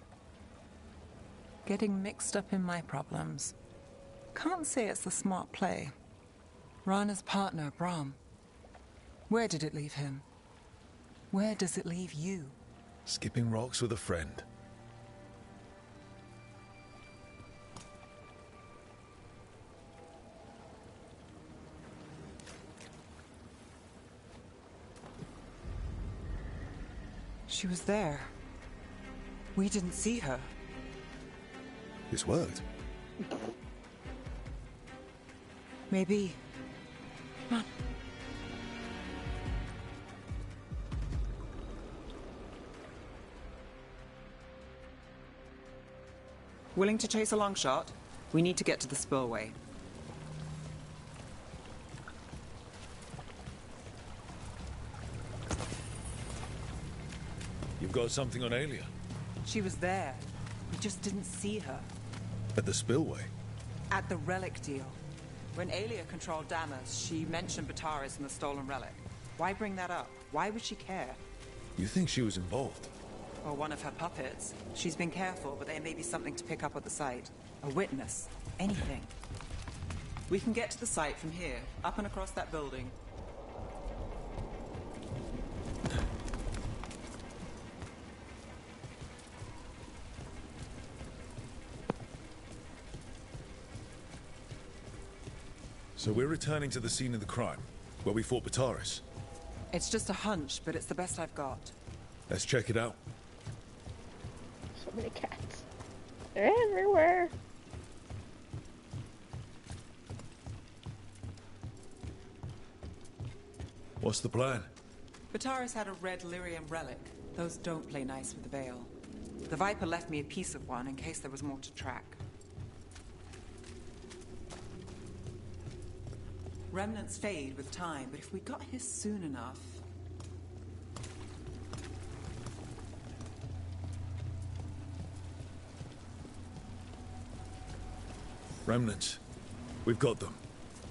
Getting mixed up in my problems. Can't say it's a smart play. Rana's partner, Brahm. Where did it leave him? Where does it leave you? Skipping rocks with a friend. She was there. We didn't see her. It's worked. Maybe. Come on. Willing to chase a long shot? We need to get to the spillway. You've got something on Aelia? She was there. We just didn't see her. At the spillway? At the relic deal. When Aelia controlled Damas, she mentioned Bataris and the stolen relic. Why bring that up? Why would she care? You think she was involved? Or one of her puppets. She's been careful, but there may be something to pick up at the site. A witness. Anything. We can get to the site from here, up and across that building. So we're returning to the scene of the crime, where we fought Bataris. It's just a hunch, but it's the best I've got. Let's check it out. So many cats. They're everywhere. What's the plan? Bataris had a red lyrium relic. Those don't play nice with the veil. The Viper left me a piece of one in case there was more to track. Remnants fade with time, but if we got here soon enough... Remnants. We've got them.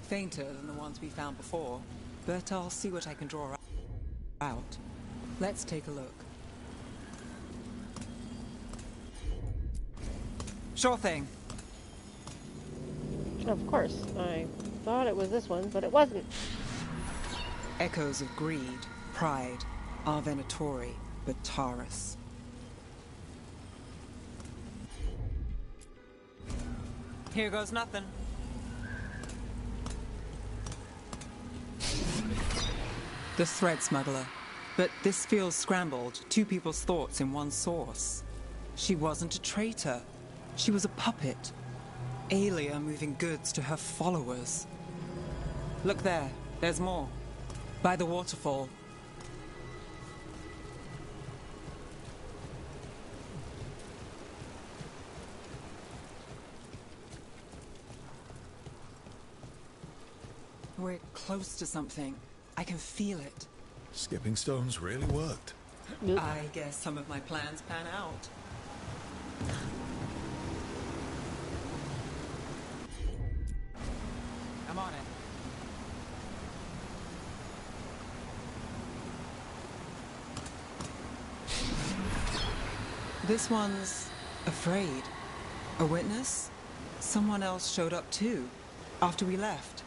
Fainter than the ones we found before, but I'll see what I can draw out. Let's take a look. Sure thing. Of course. I thought it was this one, but it wasn't. Echoes of greed, pride, our Venatori, Bataris. Here goes nothing. The thread smuggler. But this feels scrambled. Two people's thoughts in one source. She wasn't a traitor. She was a puppet. Aelia moving goods to her followers. Look there. There's more. By the waterfall. We're close to something. I can feel it. Skipping stones really worked. I guess some of my plans pan out. This one's afraid. A witness? Someone else showed up too, after we left.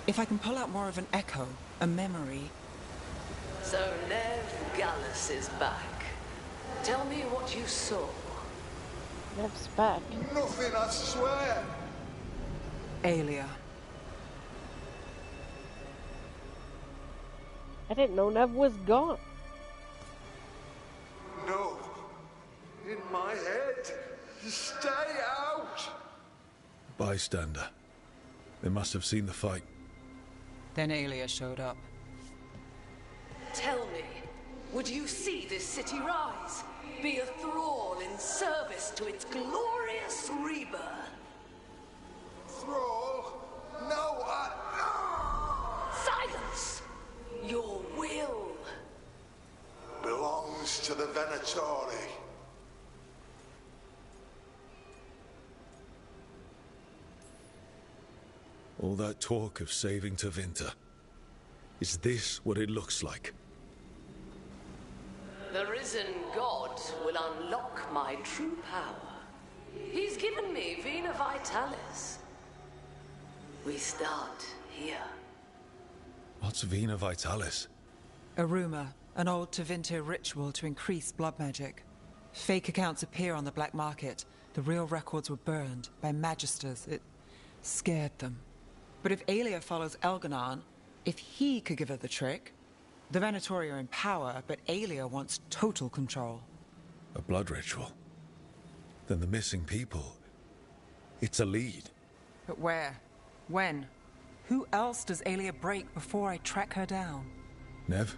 If I can pull out more of an echo, a memory. So Nev Gallus is back. Tell me what you saw. Nev's back. Nothing, I swear. Aelia. I didn't know Nev was gone. No. In my head. Stay out. Bystander. They must have seen the fight. Then Aelia showed up. Tell me, would you see this city rise? Be a thrall in service to its glorious rebirth? Thrall? No, Silence! Your will belongs to the Venatori. All that talk of saving Tevinter. Is this what it looks like? The risen god will unlock my true power. He's given me Vena Vitalis. We start here. What's Vena Vitalis? A rumor, an old Tevinter ritual to increase blood magic. Fake accounts appear on the black market. The real records were burned by magisters. It scared them. But if Aelia follows Elganon, if he could give her the trick, the Venatori are in power, but Aelia wants total control. A blood ritual? Then the missing people... It's a lead. But where? When? Who else does Aelia break before I track her down? Nev?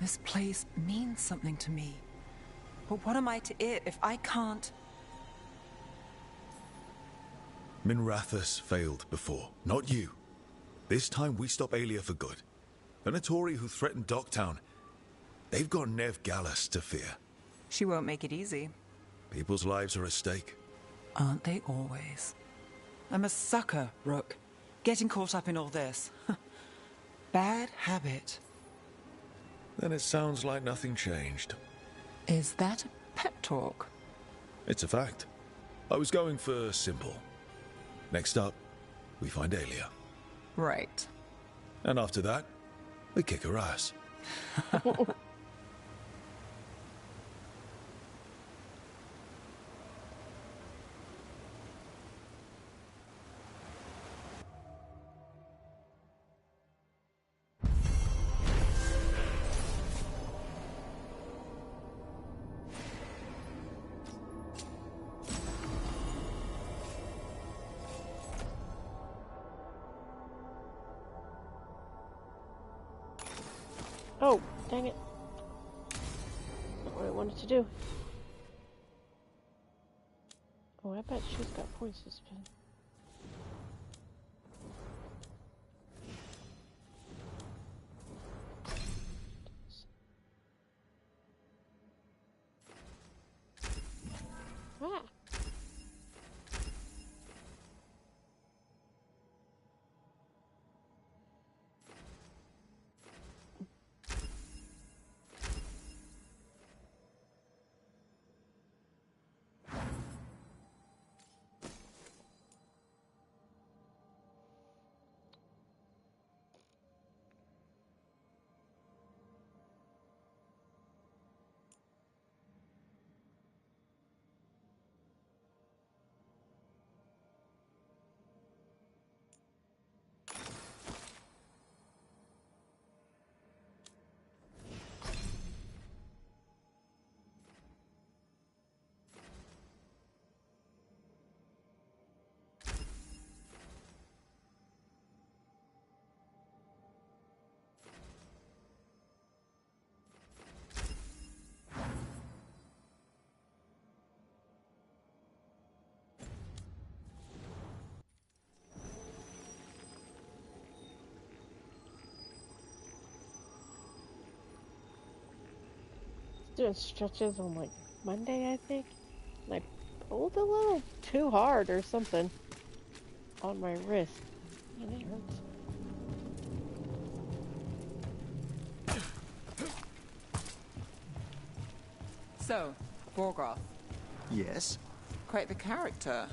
This place means something to me. But what am I to it if I can't... Minrathus failed before, not you. This time we stop Aelia for good. Venatori who threatened Docktown, they've got Nev Gallus to fear. She won't make it easy. People's lives are at stake. Aren't they always? I'm a sucker, Rook. Getting caught up in all this. Bad habit. Then it sounds like nothing changed. Is that a pep talk? It's a fact. I was going for simple. Next up, we find Aelia. Right. And after that, we kick her ass. Oh, dang it. Not what I wanted to do. Oh, I bet she's got points to spend. Ah. Doing stretches on like Monday, I think. And I pulled a little too hard or something on my wrist. And it hurts. So, Borgoth, Yes? Quite the character.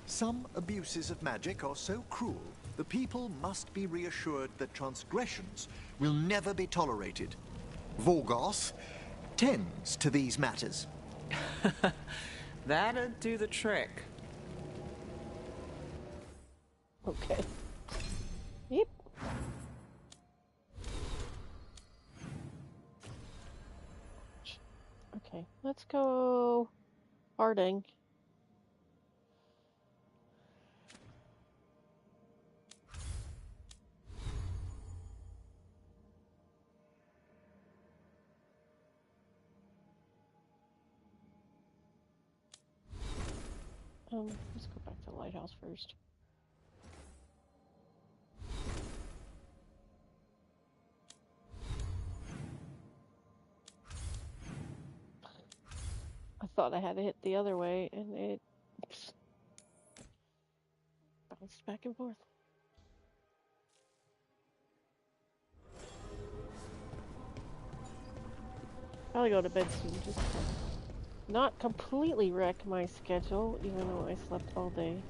Some abuses of magic are so cruel, the people must be reassured that transgressions will never be tolerated. Vorgoth tends to these matters. That'd do the trick. Okay. Yep. Okay, let's go Harding. Let's go back to the lighthouse first. I thought I had to hit the other way, and it bounced back and forth. Probably go to bed soon, just to not completely wreck my schedule, even though I slept all day.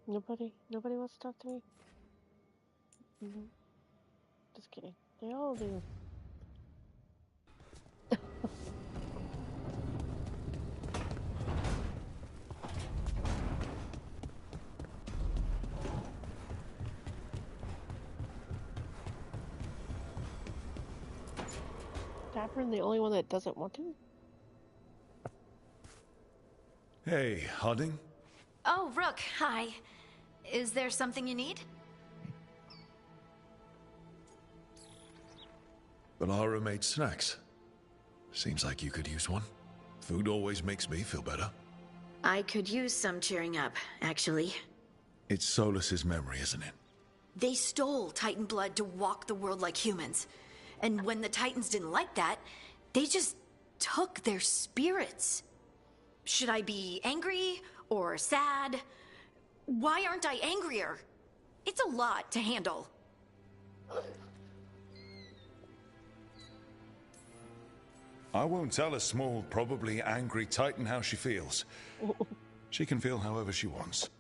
Nobody wants to talk to me? No. Just kidding. They all do. Dapper, the only one that doesn't want to? Hey, Harding? Oh, Rook, hi. Is there something you need? Balara made snacks. Seems like you could use one. Food always makes me feel better. I could use some cheering up, actually. It's Solus's memory, isn't it? They stole Titan blood to walk the world like humans. And when the Titans didn't like that, they just took their spirits. Should I be angry or sad? Why aren't I angrier? It's a lot to handle. I won't tell a small, probably angry Titan how she feels. She can feel however she wants.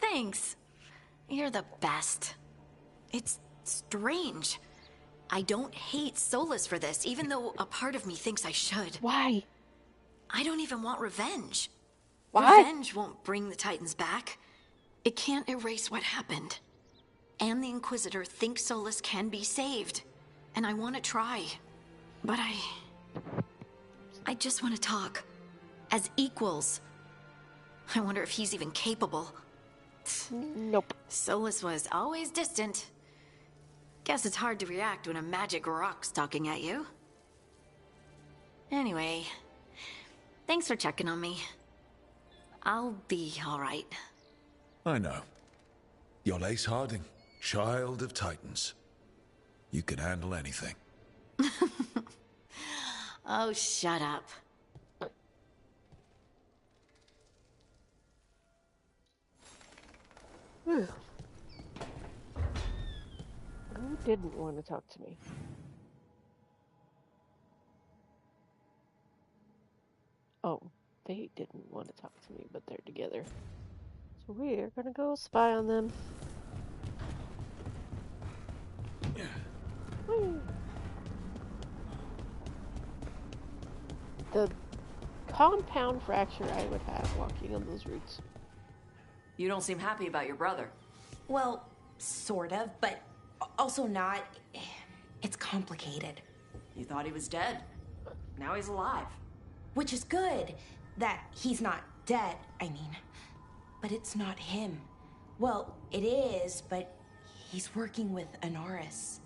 Thanks. You're the best. It's strange. I don't hate Solus for this, even though a part of me thinks I should. Why? I don't even want revenge. Why? Revenge won't bring the Titans back. It can't erase what happened. And the Inquisitor thinks Solus can be saved. And I want to try. But I just want to talk. As equals. I wonder if he's even capable. Nope. Solus was always distant. Guess it's hard to react when a magic rock's talking at you. Anyway, thanks for checking on me. I'll be all right. I know. You're Ace Harding, child of Titans. You can handle anything. Oh, shut up. Who didn't want to talk to me? Oh, they didn't want to talk to me, but they're together. So we're gonna go spy on them. Whee! The compound fracture I would have walking on those routes. You don't seem happy about your brother. Well, sort of, but also not. It's complicated. You thought he was dead. Now he's alive. Which is good, that he's not dead, I mean. But it's not him. Well, it is, but he's working with Anaris.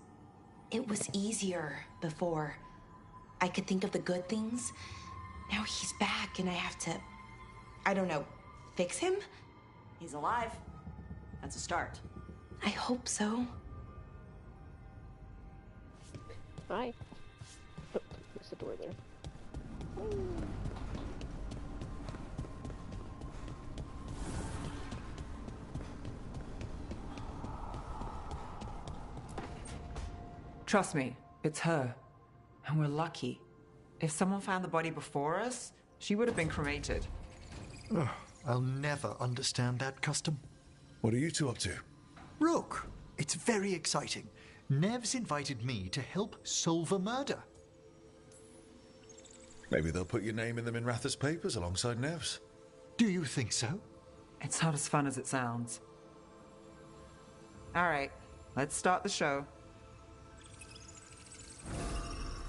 It was easier before. I could think of the good things. Now he's back and I have to, I don't know, fix him? He's alive. That's a start. I hope so. Hi. Oh, there's the door there. Trust me, it's her. And we're lucky. If someone found the body before us, she would have been cremated. Ugh, I'll never understand that custom. What are you two up to? Rook, it's very exciting. Nev's invited me to help solve a murder. Maybe they'll put your name in the Minrathous papers alongside Nev's. Do you think so? It's not as fun as it sounds. All right, let's start the show.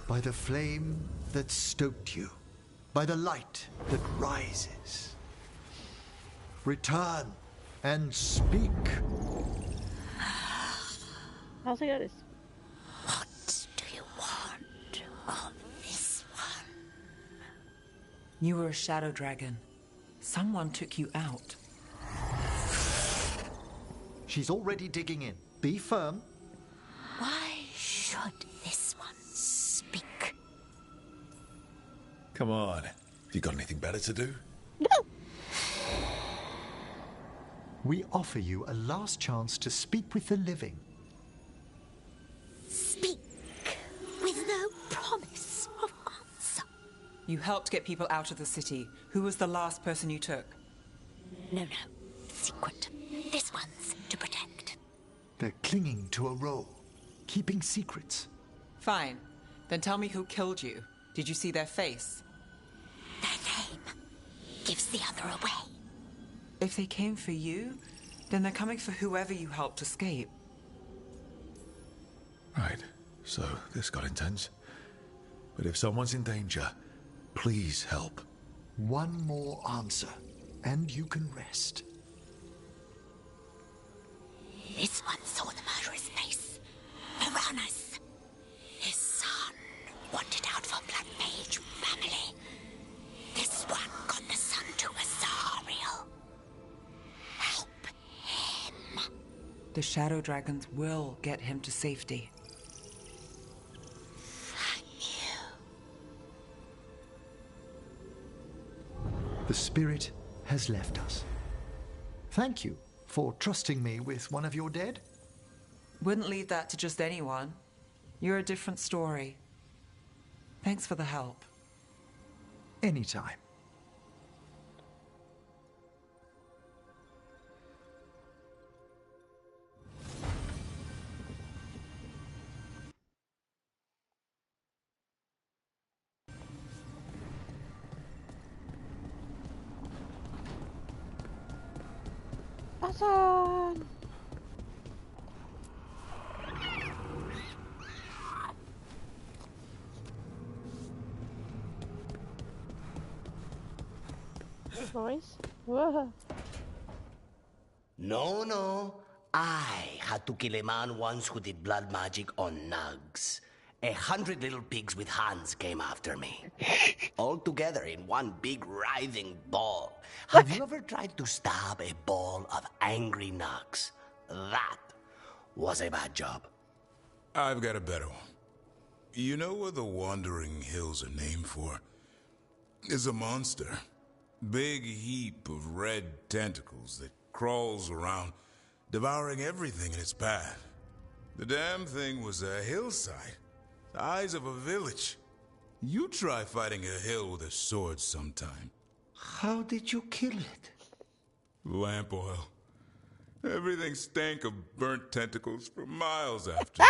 By the flame that stoked you, by the light that rises. Return and speak. How's it going? What do you want of this one? You were a shadow dragon. Someone took you out. She's already digging in. Be firm. Why should this one speak? Come on. You got anything better to do? No! We offer you a last chance to speak with the living. Speak with no promise of answer. You helped get people out of the city. Who was the last person you took? No. Secret. This one's to protect. They're clinging to a role, keeping secrets. Fine. Then tell me who killed you. Did you see their face? Their name gives the other away. If they came for you, then they're coming for whoever you helped escape. Right, so this got intense. But if someone's in danger, please help. One more answer, and you can rest. This one saw the murderer's face. Piranhas. His son wanted out for blood mage family. This one got the son to Azariel. Help him. The shadow dragons will get him to safety. The spirit has left us. Thank you for trusting me with one of your dead. Wouldn't leave that to just anyone. You're a different story. Thanks for the help. Anytime. Awesome! Noise? Whoa. No. I had to kill a man once who did blood magic on nugs. 100 little pigs with hands came after me. All together in one big writhing ball. Have you ever tried to stab a ball of angry nugs? That was a bad job. I've got a better one. You know what the Wandering Hills are named for? It's a monster. Big heap of red tentacles that crawls around, devouring everything in its path. The damn thing was a hillside, the size of a village. You try fighting a hill with a sword sometime. How did you kill it? Lamp oil. Everything stank of burnt tentacles for miles after.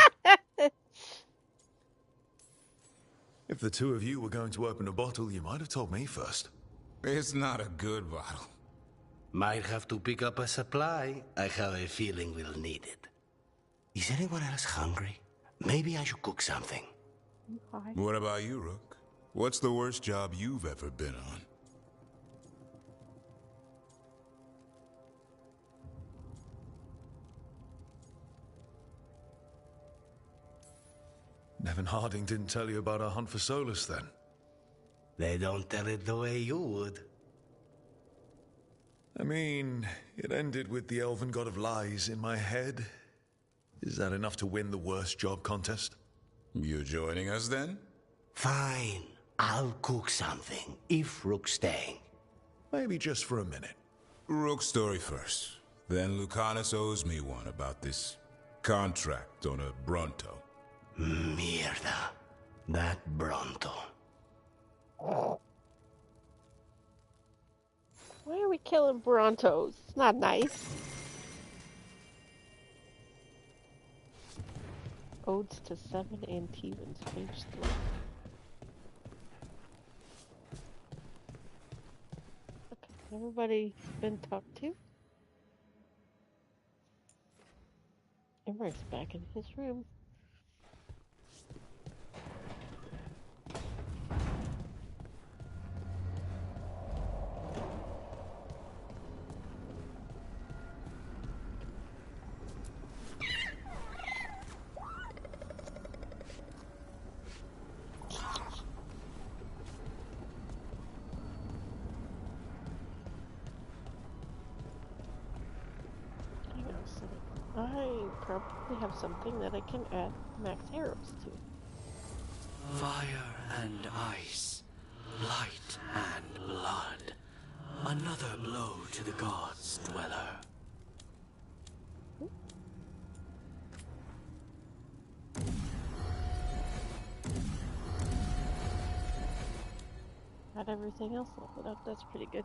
If the two of you were going to open a bottle, you might have told me first. It's not a good bottle. Might have to pick up a supply. I have a feeling we'll need it. Is anyone else hungry? Maybe I should cook something. Hi. What about you, Rook? What's the worst job you've ever been on? Nevin Harding didn't tell you about our hunt for Solus, then? They don't tell it the way you would. I mean, it ended with the elven god of lies in my head. Is that enough to win the worst job contest? You joining us, then? Fine. I'll cook something, if Rook's staying. Maybe just for a minute. Rook's story first. Then Lucanus owes me one about this contract on a Bronto. Mierda. That Bronto. Why are we killing Brontos? It's not nice. Odes to 7 Antevans, page 3. Okay, everybody's been talked to. Emmerich back in his room. I probably have something that I can add max arrows to. Fire and ice, light and blood. Another blow to the gods' dweller. Got everything else leveled up. That's pretty good.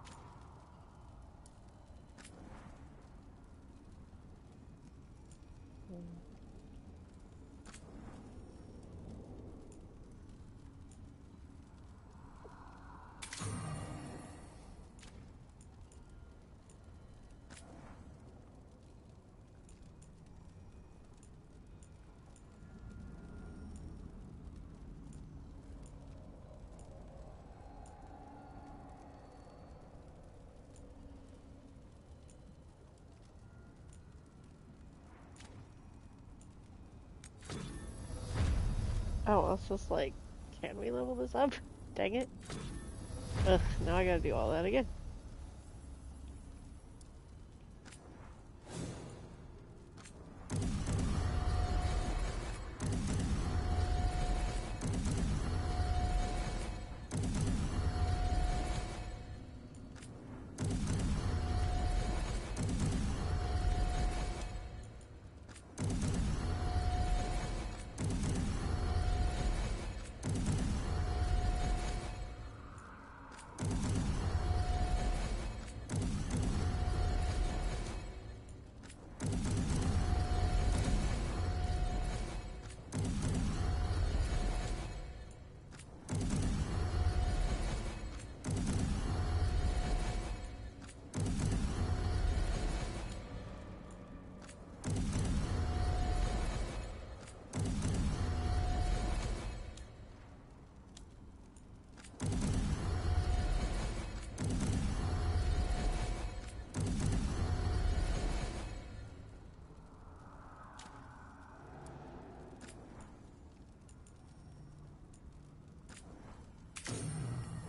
Oh, I was just like, can we level this up? Dang it. Ugh, now I gotta do all that again.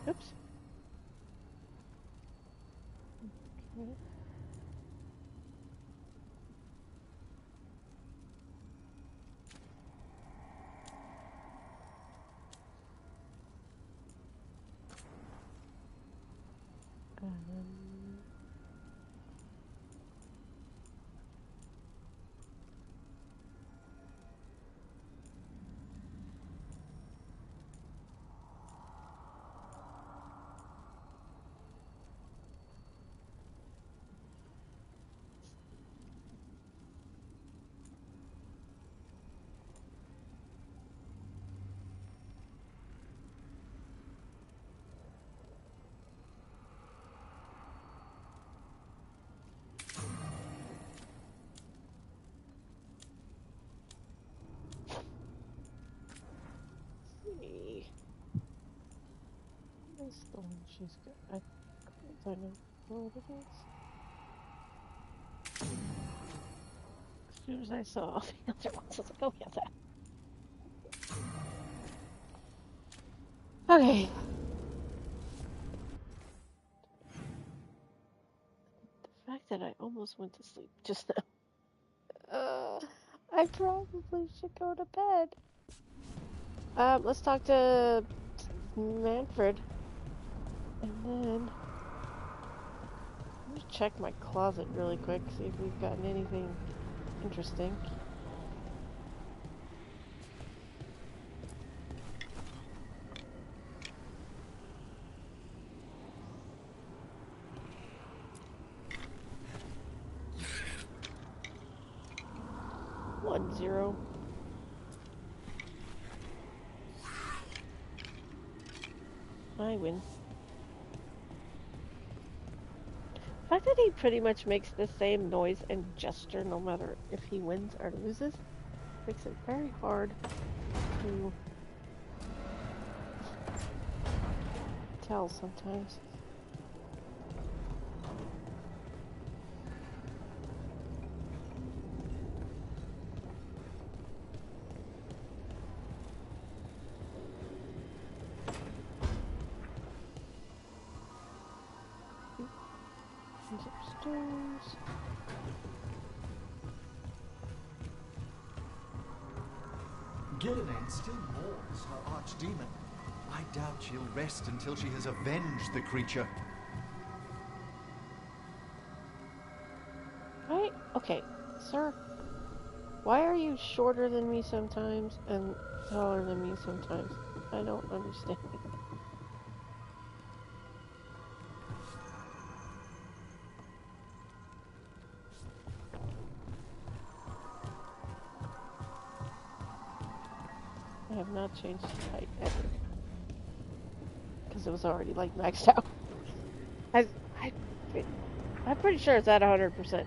Oops. Okay. See. Where's the one she's got? I don't know what it is. As soon as I saw the other ones, I was like, oh yeah, that. Okay. The fact that I almost went to sleep just now. I probably should go to bed. Let's talk to Manfred. And then let me check my closet really quick, see if we've gotten anything interesting. 0. I win. The fact that he pretty much makes the same noise and gesture no matter if he wins or loses makes it very hard to tell sometimes. He's upstairs. Gilliman still mourns her archdemon. I doubt she'll rest until she has avenged the creature. Right? Okay, sir. Why are you shorter than me sometimes and taller than me sometimes? I don't understand. I have not changed height ever. Because it was already like maxed out. I'm pretty sure it's at 100%,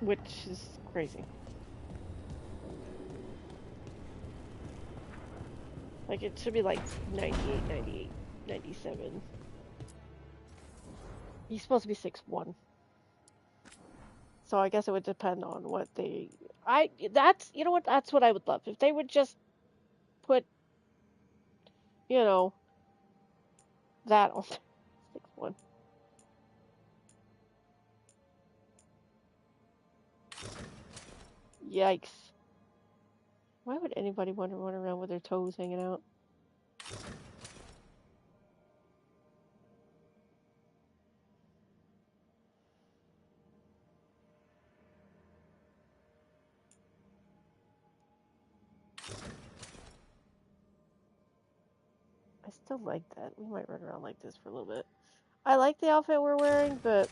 which is crazy. Like it should be like 98, 98, 97. He's supposed to be 6'1". So I guess it would depend on what they... you know what, that's what I would love. If they would just put, you know, that on 6'1". Yikes. Why would anybody want to run around with their toes hanging out? I still like that. We might run around like this for a little bit. I like the outfit we're wearing, but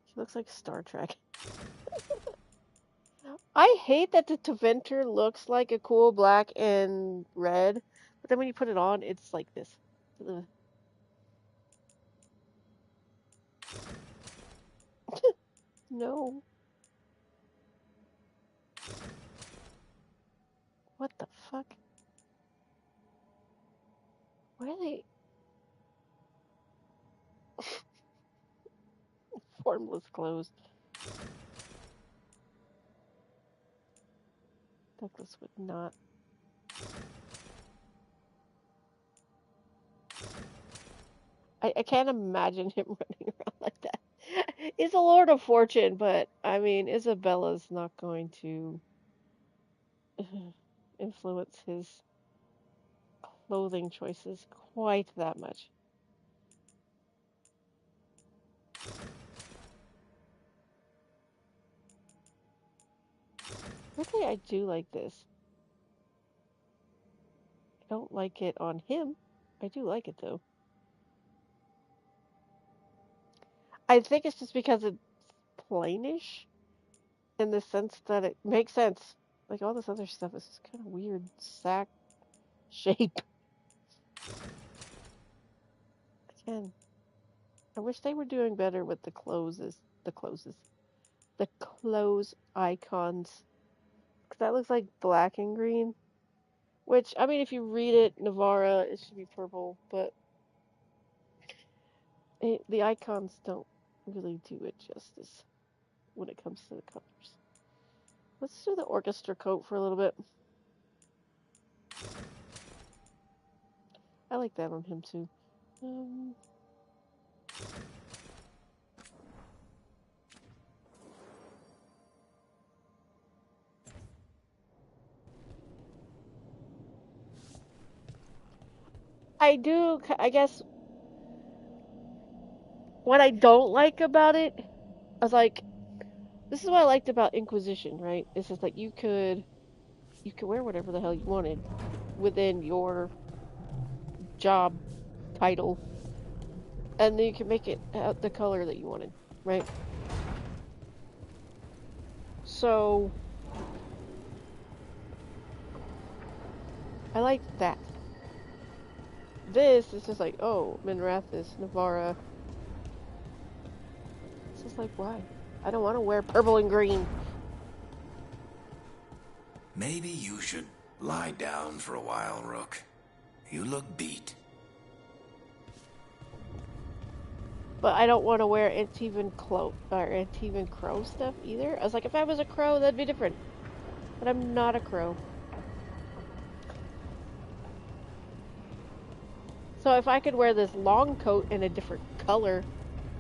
she looks like Star Trek. I hate that the Teventer looks like a cool black and red, but then when you put it on, it's like this. Ugh. No. What the fuck? Why are they... Formless clothes. Douglas would not. I can't imagine him running around like that. He's a Lord of Fortune, but I mean, Isabella's not going to influence his clothing choices quite that much. Weirdly, I do like this. I don't like it on him. I do like it though. I think it's just because it's plainish in the sense that it makes sense. Like all this other stuff is just kind of weird sack shape. Again, I wish they were doing better with the clothes icons. Because that looks like black and green. Which, I mean, if you read it, Navara, it should be purple, but the icons don't really do it justice when it comes to the colors. Let's do the orchestra coat for a little bit. I like that on him too. I guess, what I don't like about it, I was like, this is what I liked about Inquisition, right? It's just like you could wear whatever the hell you wanted within your job title, and then you can make it the color that you wanted, right? So I like that. This is just like, oh, Minrathis, Navara. It's just like, why? I don't want to wear purple and green. Maybe you should lie down for a while, Rook. You look beat. But I don't want to wear Antivan Crow stuff either. I was like, if I was a crow, that'd be different. But I'm not a crow. So if I could wear this long coat in a different color,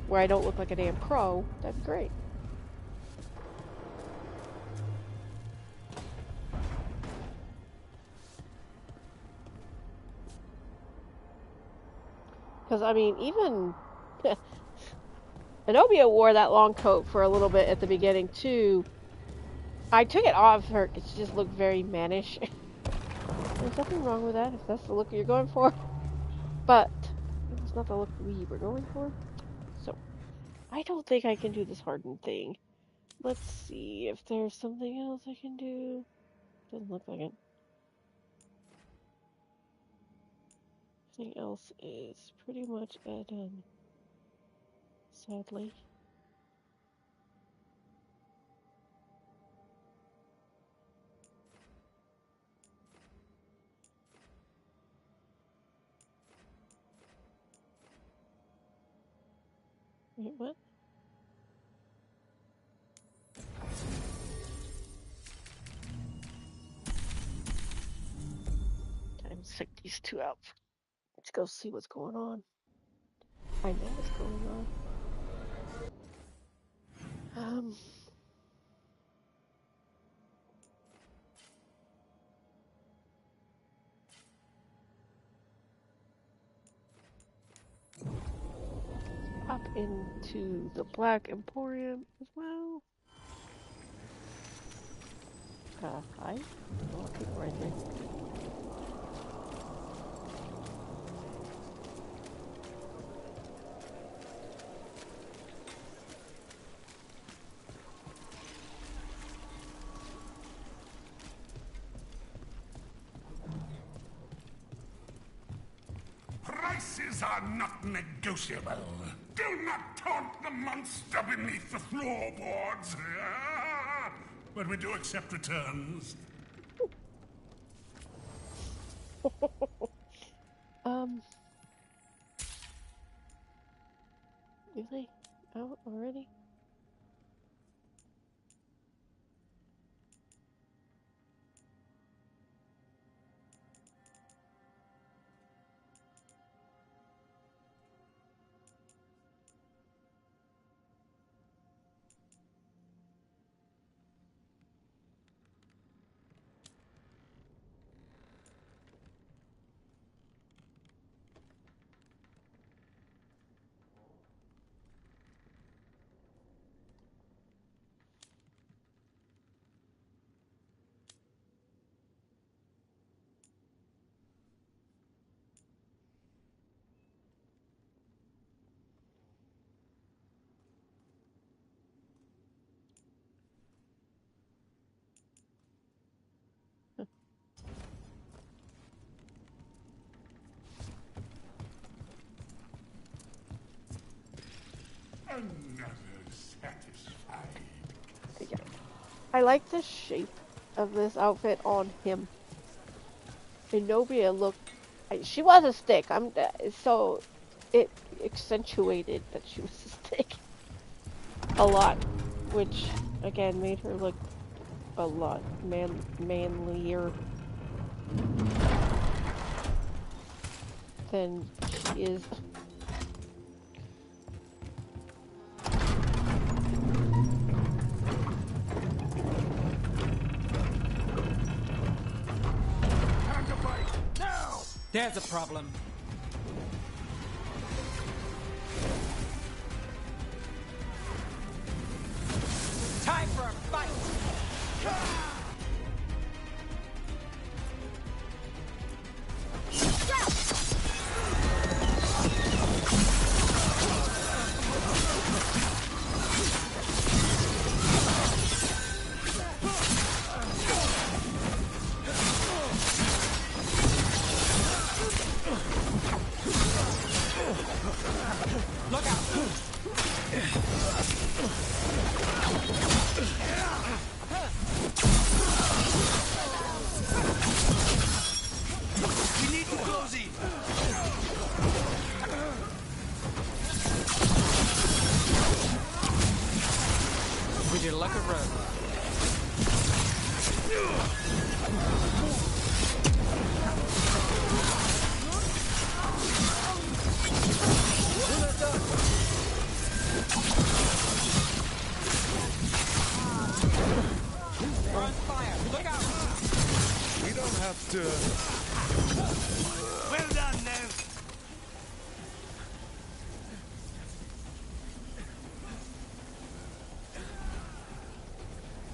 where I don't look like a damn crow, that'd be great. Because, I mean, even Zenobia wore that long coat for a little bit at the beginning, too. I took it off her because she just looked very mannish. There's nothing wrong with that if that's the look you're going for. But it's not the look we were going for. So, I don't think I can do this hardened thing. Let's see if there's something else I can do. Doesn't look like it. Everything else is pretty much done. Sadly. Wait, what? Time to check these two out. Let's go see what's going on. I know what's going on. Hop into the Black Emporium as well. Hi. Oh, people right there. Prices are not negotiable. Do not taunt the monster beneath the floorboards. But we do accept returns. Really? Out already? Another satisfied. Yeah. I like the shape of this outfit on him. Zenobia looked... She was a stick. So it accentuated that she was a stick a lot, which again made her look a lot manlier than she is. There's a problem. Time for a fight! Look out! We need to close in. We did like a road. We're on fire. Look out! We don't have to... Well done, Nev.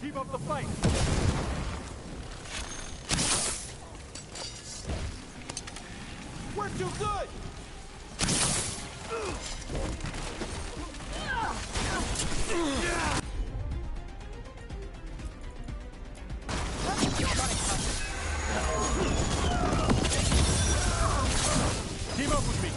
Keep up the fight. We're too good. Team up with me.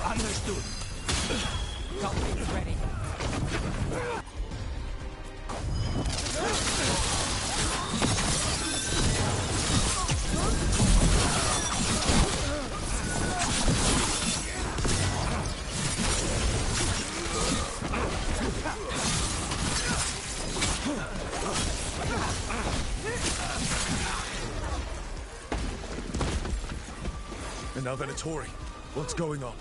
Understood. Got things ready. Another Venatori. What's going on?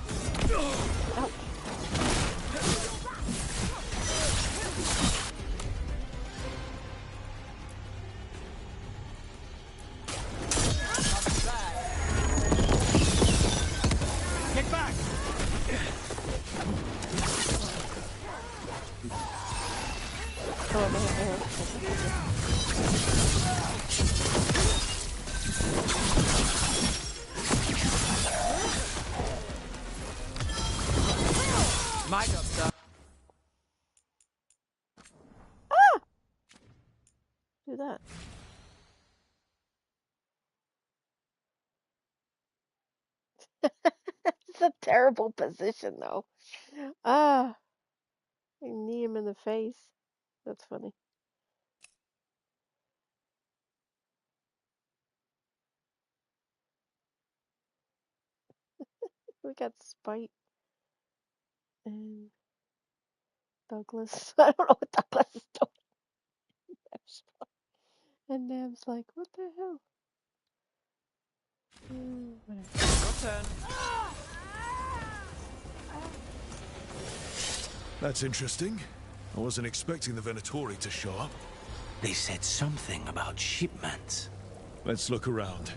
Get back! My job, sir. Do that. It's a terrible position, though. Ah, you knee him in the face. That's funny. We got Spite and Douglas. I don't know what Douglas is doing. And Nam's like, what the hell? Whatever. Your turn. That's interesting. I wasn't expecting the Venatori to show up. They said something about shipments. Let's look around.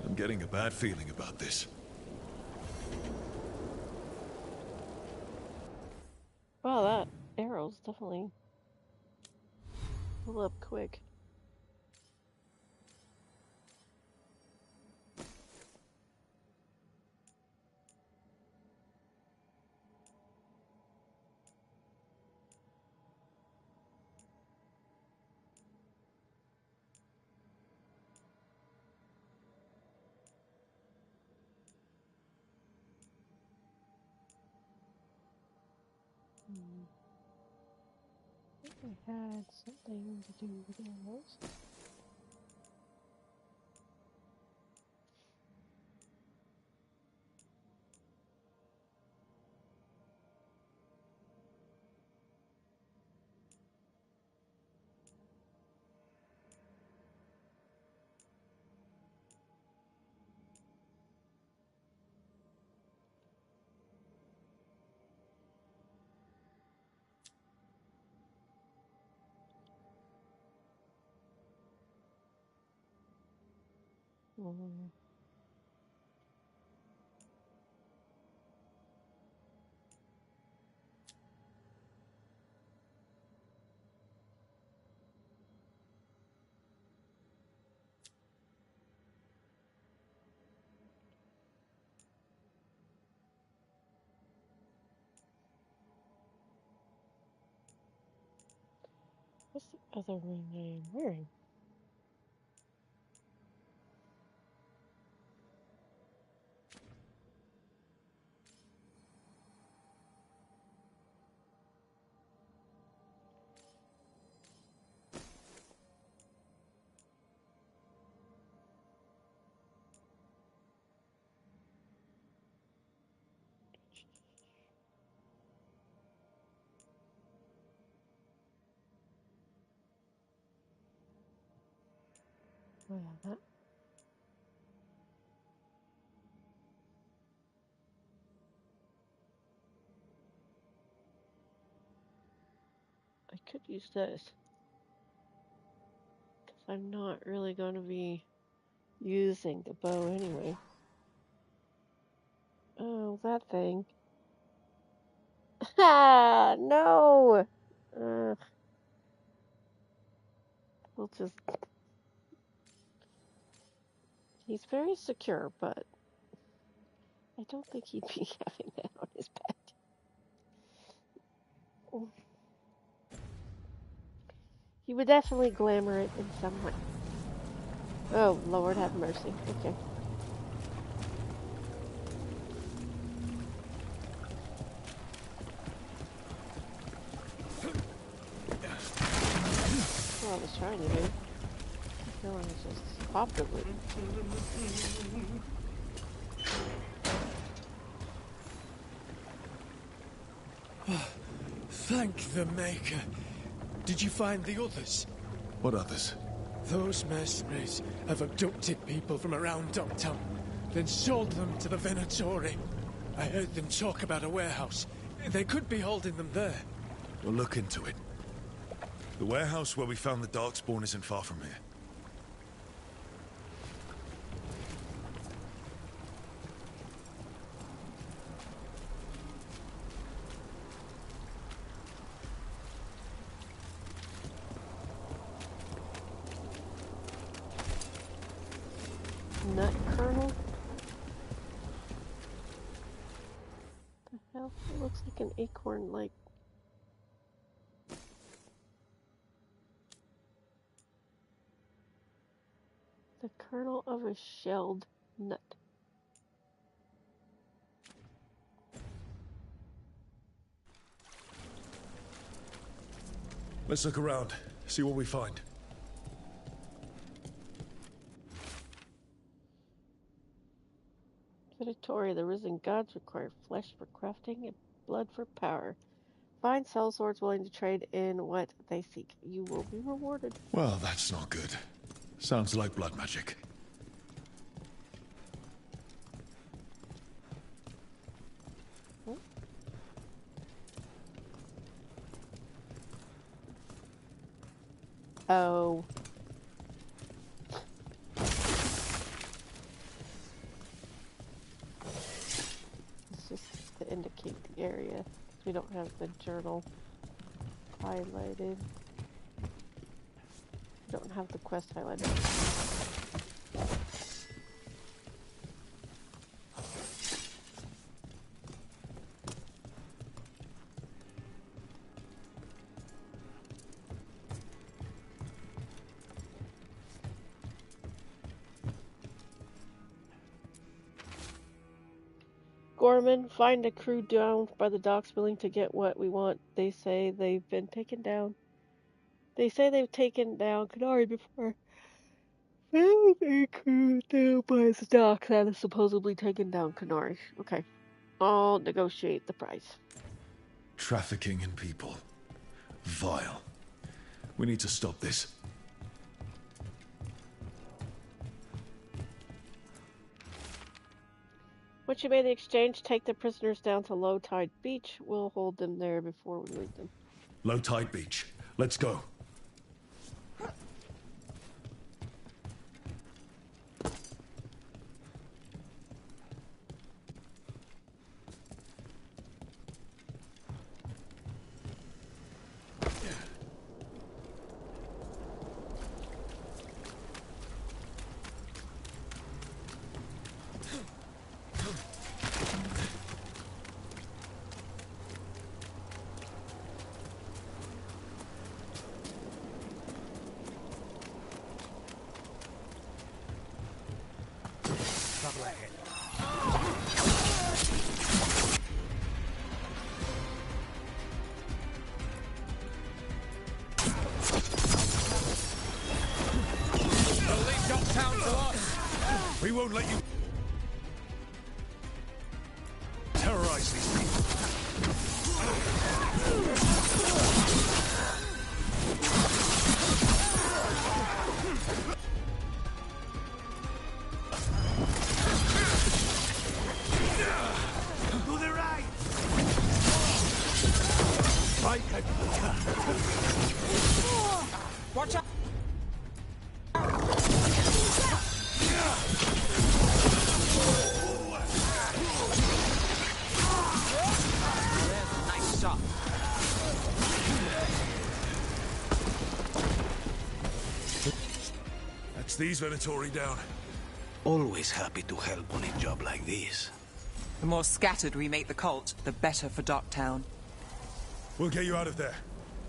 I'm getting a bad feeling about this. Wow, that arrow's definitely pull up quick. I think I had something to do with arrows. Mm. What's the other ring I am wearing? Oh yeah, that. I could use this. Because I'm not really going to be using the bow anyway. Oh, that thing. Ha! No! We'll just... He's very secure, but I don't think he'd be having that on his back. He would definitely glamour it in some way. Oh, Lord have mercy. Okay. That's what I was trying to do. No, I just popped it with. Thank the Maker. Did you find the others? What others? Those mercenaries have abducted people from around Dogtown, then sold them to the Venatori. I heard them talk about a warehouse. They could be holding them there. We'll look into it. The warehouse where we found the Darkspawn isn't far from here. Nut kernel? The hell? It looks like an acorn, like. The kernel of a shelled nut. Let's look around, see what we find. Venatori, the risen gods require flesh for crafting and blood for power. Find sellswords willing to trade in what they seek. You will be rewarded. Well, that's not good. Sounds like blood magic. Oh. It's just to indicate the area. We don't have the journal highlighted. We don't have the quest highlighted. Gorman, find a crew down by the docks willing to get what we want. They say they've been taken down. They say they've taken down Canary before. Found a crew down by the docks that has supposedly taken down Canary. Okay. I'll negotiate the price. Trafficking in people. Vile. We need to stop this. Once you made the exchange, take the prisoners down to Low Tide Beach. We'll hold them there before we leave them. Low Tide Beach. Let's go. goblet it. They'll leave Docktown to us. We won't let you terrorize these people. To the right! Watch out! There's a nice shot. That's these Venatori down. Always happy to help on a job like this. The more scattered we make the cult, the better for Docktown. We'll get you out of there.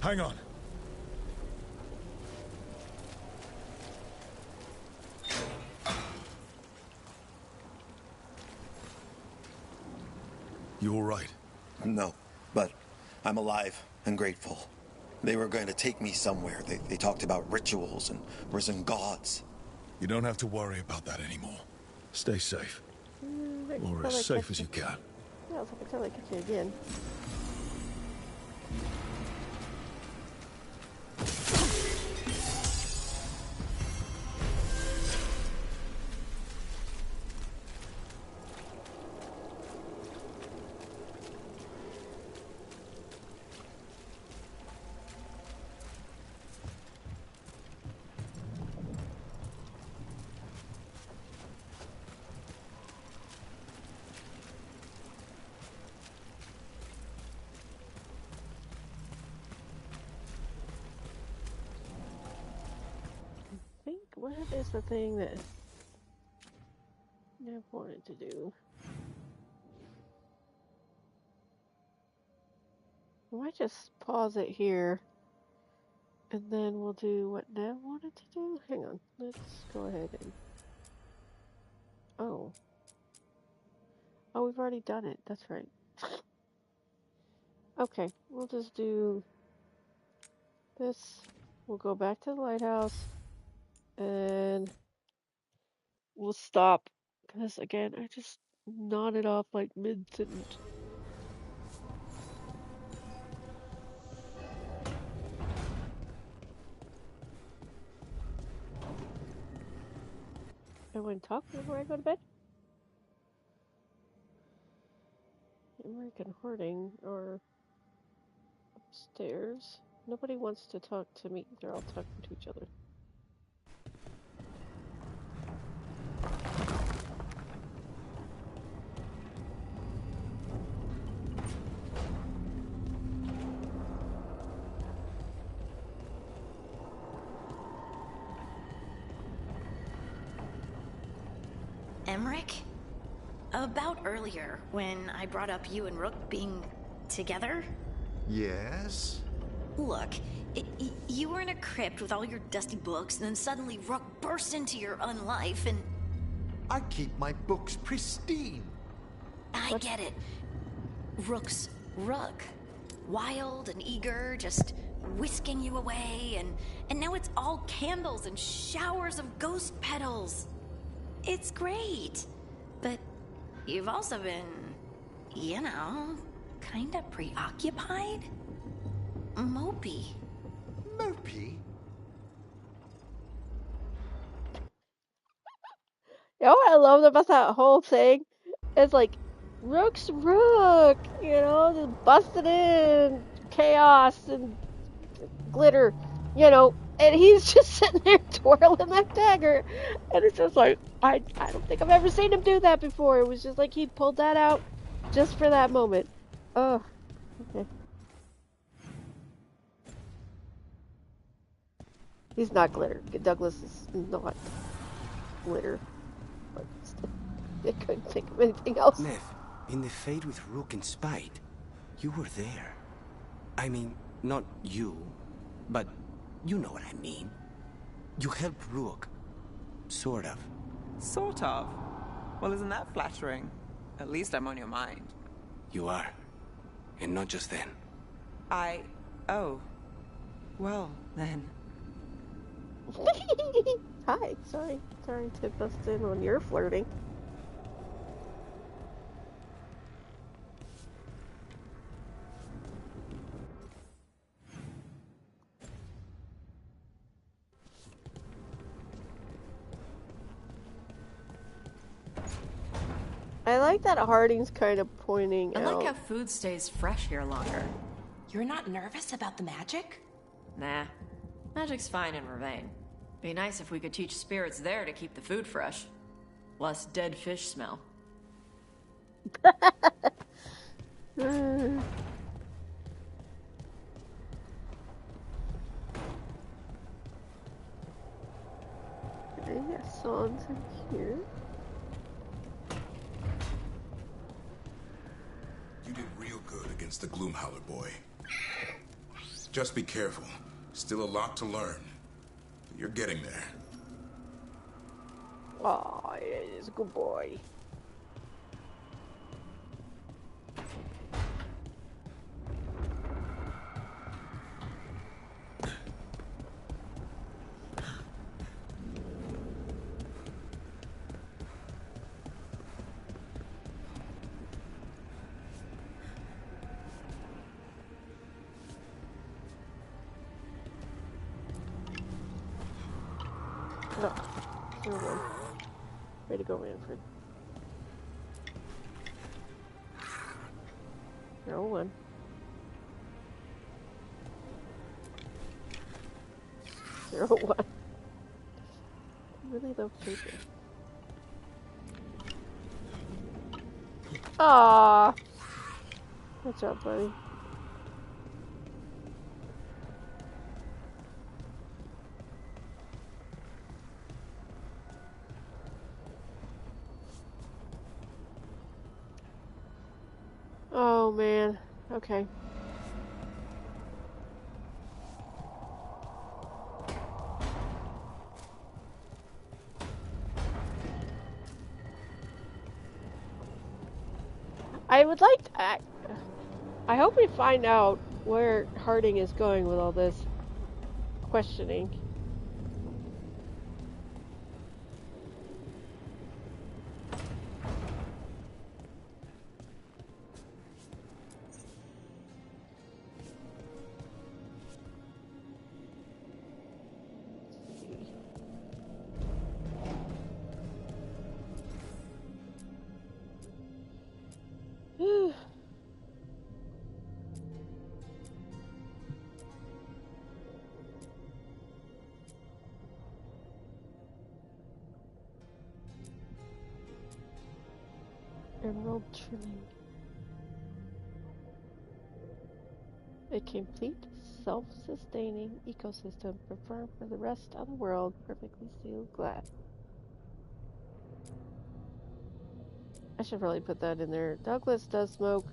Hang on. You all right? No, but I'm alive and grateful. They were going to take me somewhere. They talked about rituals and risen gods. You don't have to worry about that anymore. Stay safe. Or as safe as you can. Yeah, I was like, until I catch you again. What is the thing that I wanted to do? I might just pause it here, and then we'll do what Nev wanted to do. Hang on, let's go ahead and... Oh, we've already done it. That's right. Okay, we'll just do this. We'll go back to the lighthouse, and we'll stop. Because again, I just nodded off like mid-sentence. Everyone talk before I go to bed? American Hoarding are upstairs. Nobody wants to talk to me. They're all talking to each other. Emmerich? About earlier, when I brought up you and Rook being together? Yes? Look, you were in a crypt with all your dusty books, and then suddenly Rook burst into your unlife, and... I keep my books pristine. I get it. Rook's Rook. Wild and eager, just whisking you away, and now it's all candles and showers of ghost petals. It's great. But you've also been, you know, kinda preoccupied? Mopey. Mopey? You know what I loved about that whole thing? It's like, Rook's Rook, you know, just busted in, chaos and glitter, you know, and he's just sitting there twirling that dagger, and it's just like, I don't think I've ever seen him do that before. It was just like he pulled that out just for that moment. Oh, okay. He's not glitter. Douglas is not glitter. I couldn't think of anything else. Nev, in the fade with Rook and Spite, you were there. I mean, not you, but you know what I mean. You helped Rook. Sort of. Sort of. Well, isn't that flattering? At least I'm on your mind. You are. And not just then. Oh. Well, then. Hi, sorry to bust in on your flirting. I like that Harding's kind of pointing I out. like how food stays fresh here longer. You're not nervous about the magic? Nah. Magic's fine in Ravane. Be nice if we could teach spirits there to keep the food fresh. Less dead fish smell. Okay, yes, songs in here. You did real good against the Gloomhowler boy. Just be careful. Still a lot to learn. But you're getting there. Oh, he's a good boy. No, 0-1. Way to go, Manfred. 0-1. 0-1. Really love paper. Ah, good job, buddy. Oh man. Okay. I would like to, I hope we find out where Harding is going with all this questioning. Emerald trimming. A complete self-sustaining ecosystem preferred for the rest of the world, perfectly sealed glass. I should probably put that in there. Douglas does smoke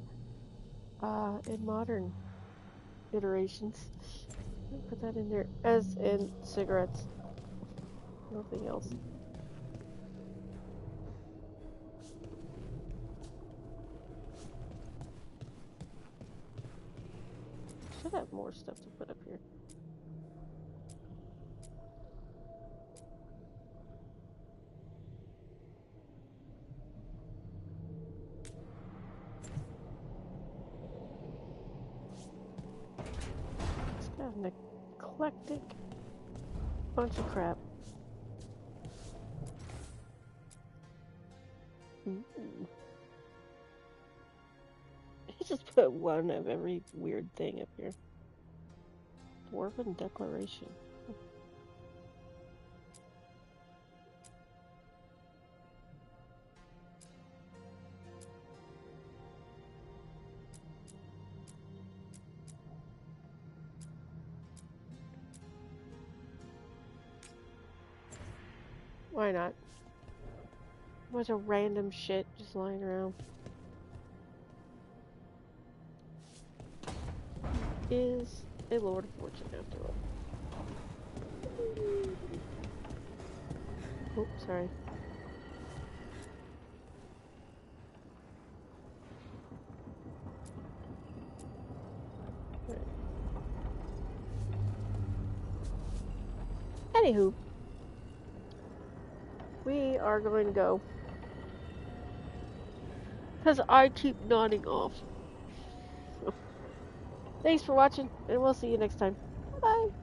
in modern iterations. Put that in there, as in cigarettes. Nothing else. Should have more stuff to put up here. It's got an eclectic bunch of crap. I just put one of every weird thing up here. Dwarven Declaration. Why not? A bunch of random shit just lying around. Is a Lord of Fortune after all. Oh, sorry. Anywho, we are going to go. Because I keep nodding off. Thanks for watching, and we'll see you next time. Bye-bye.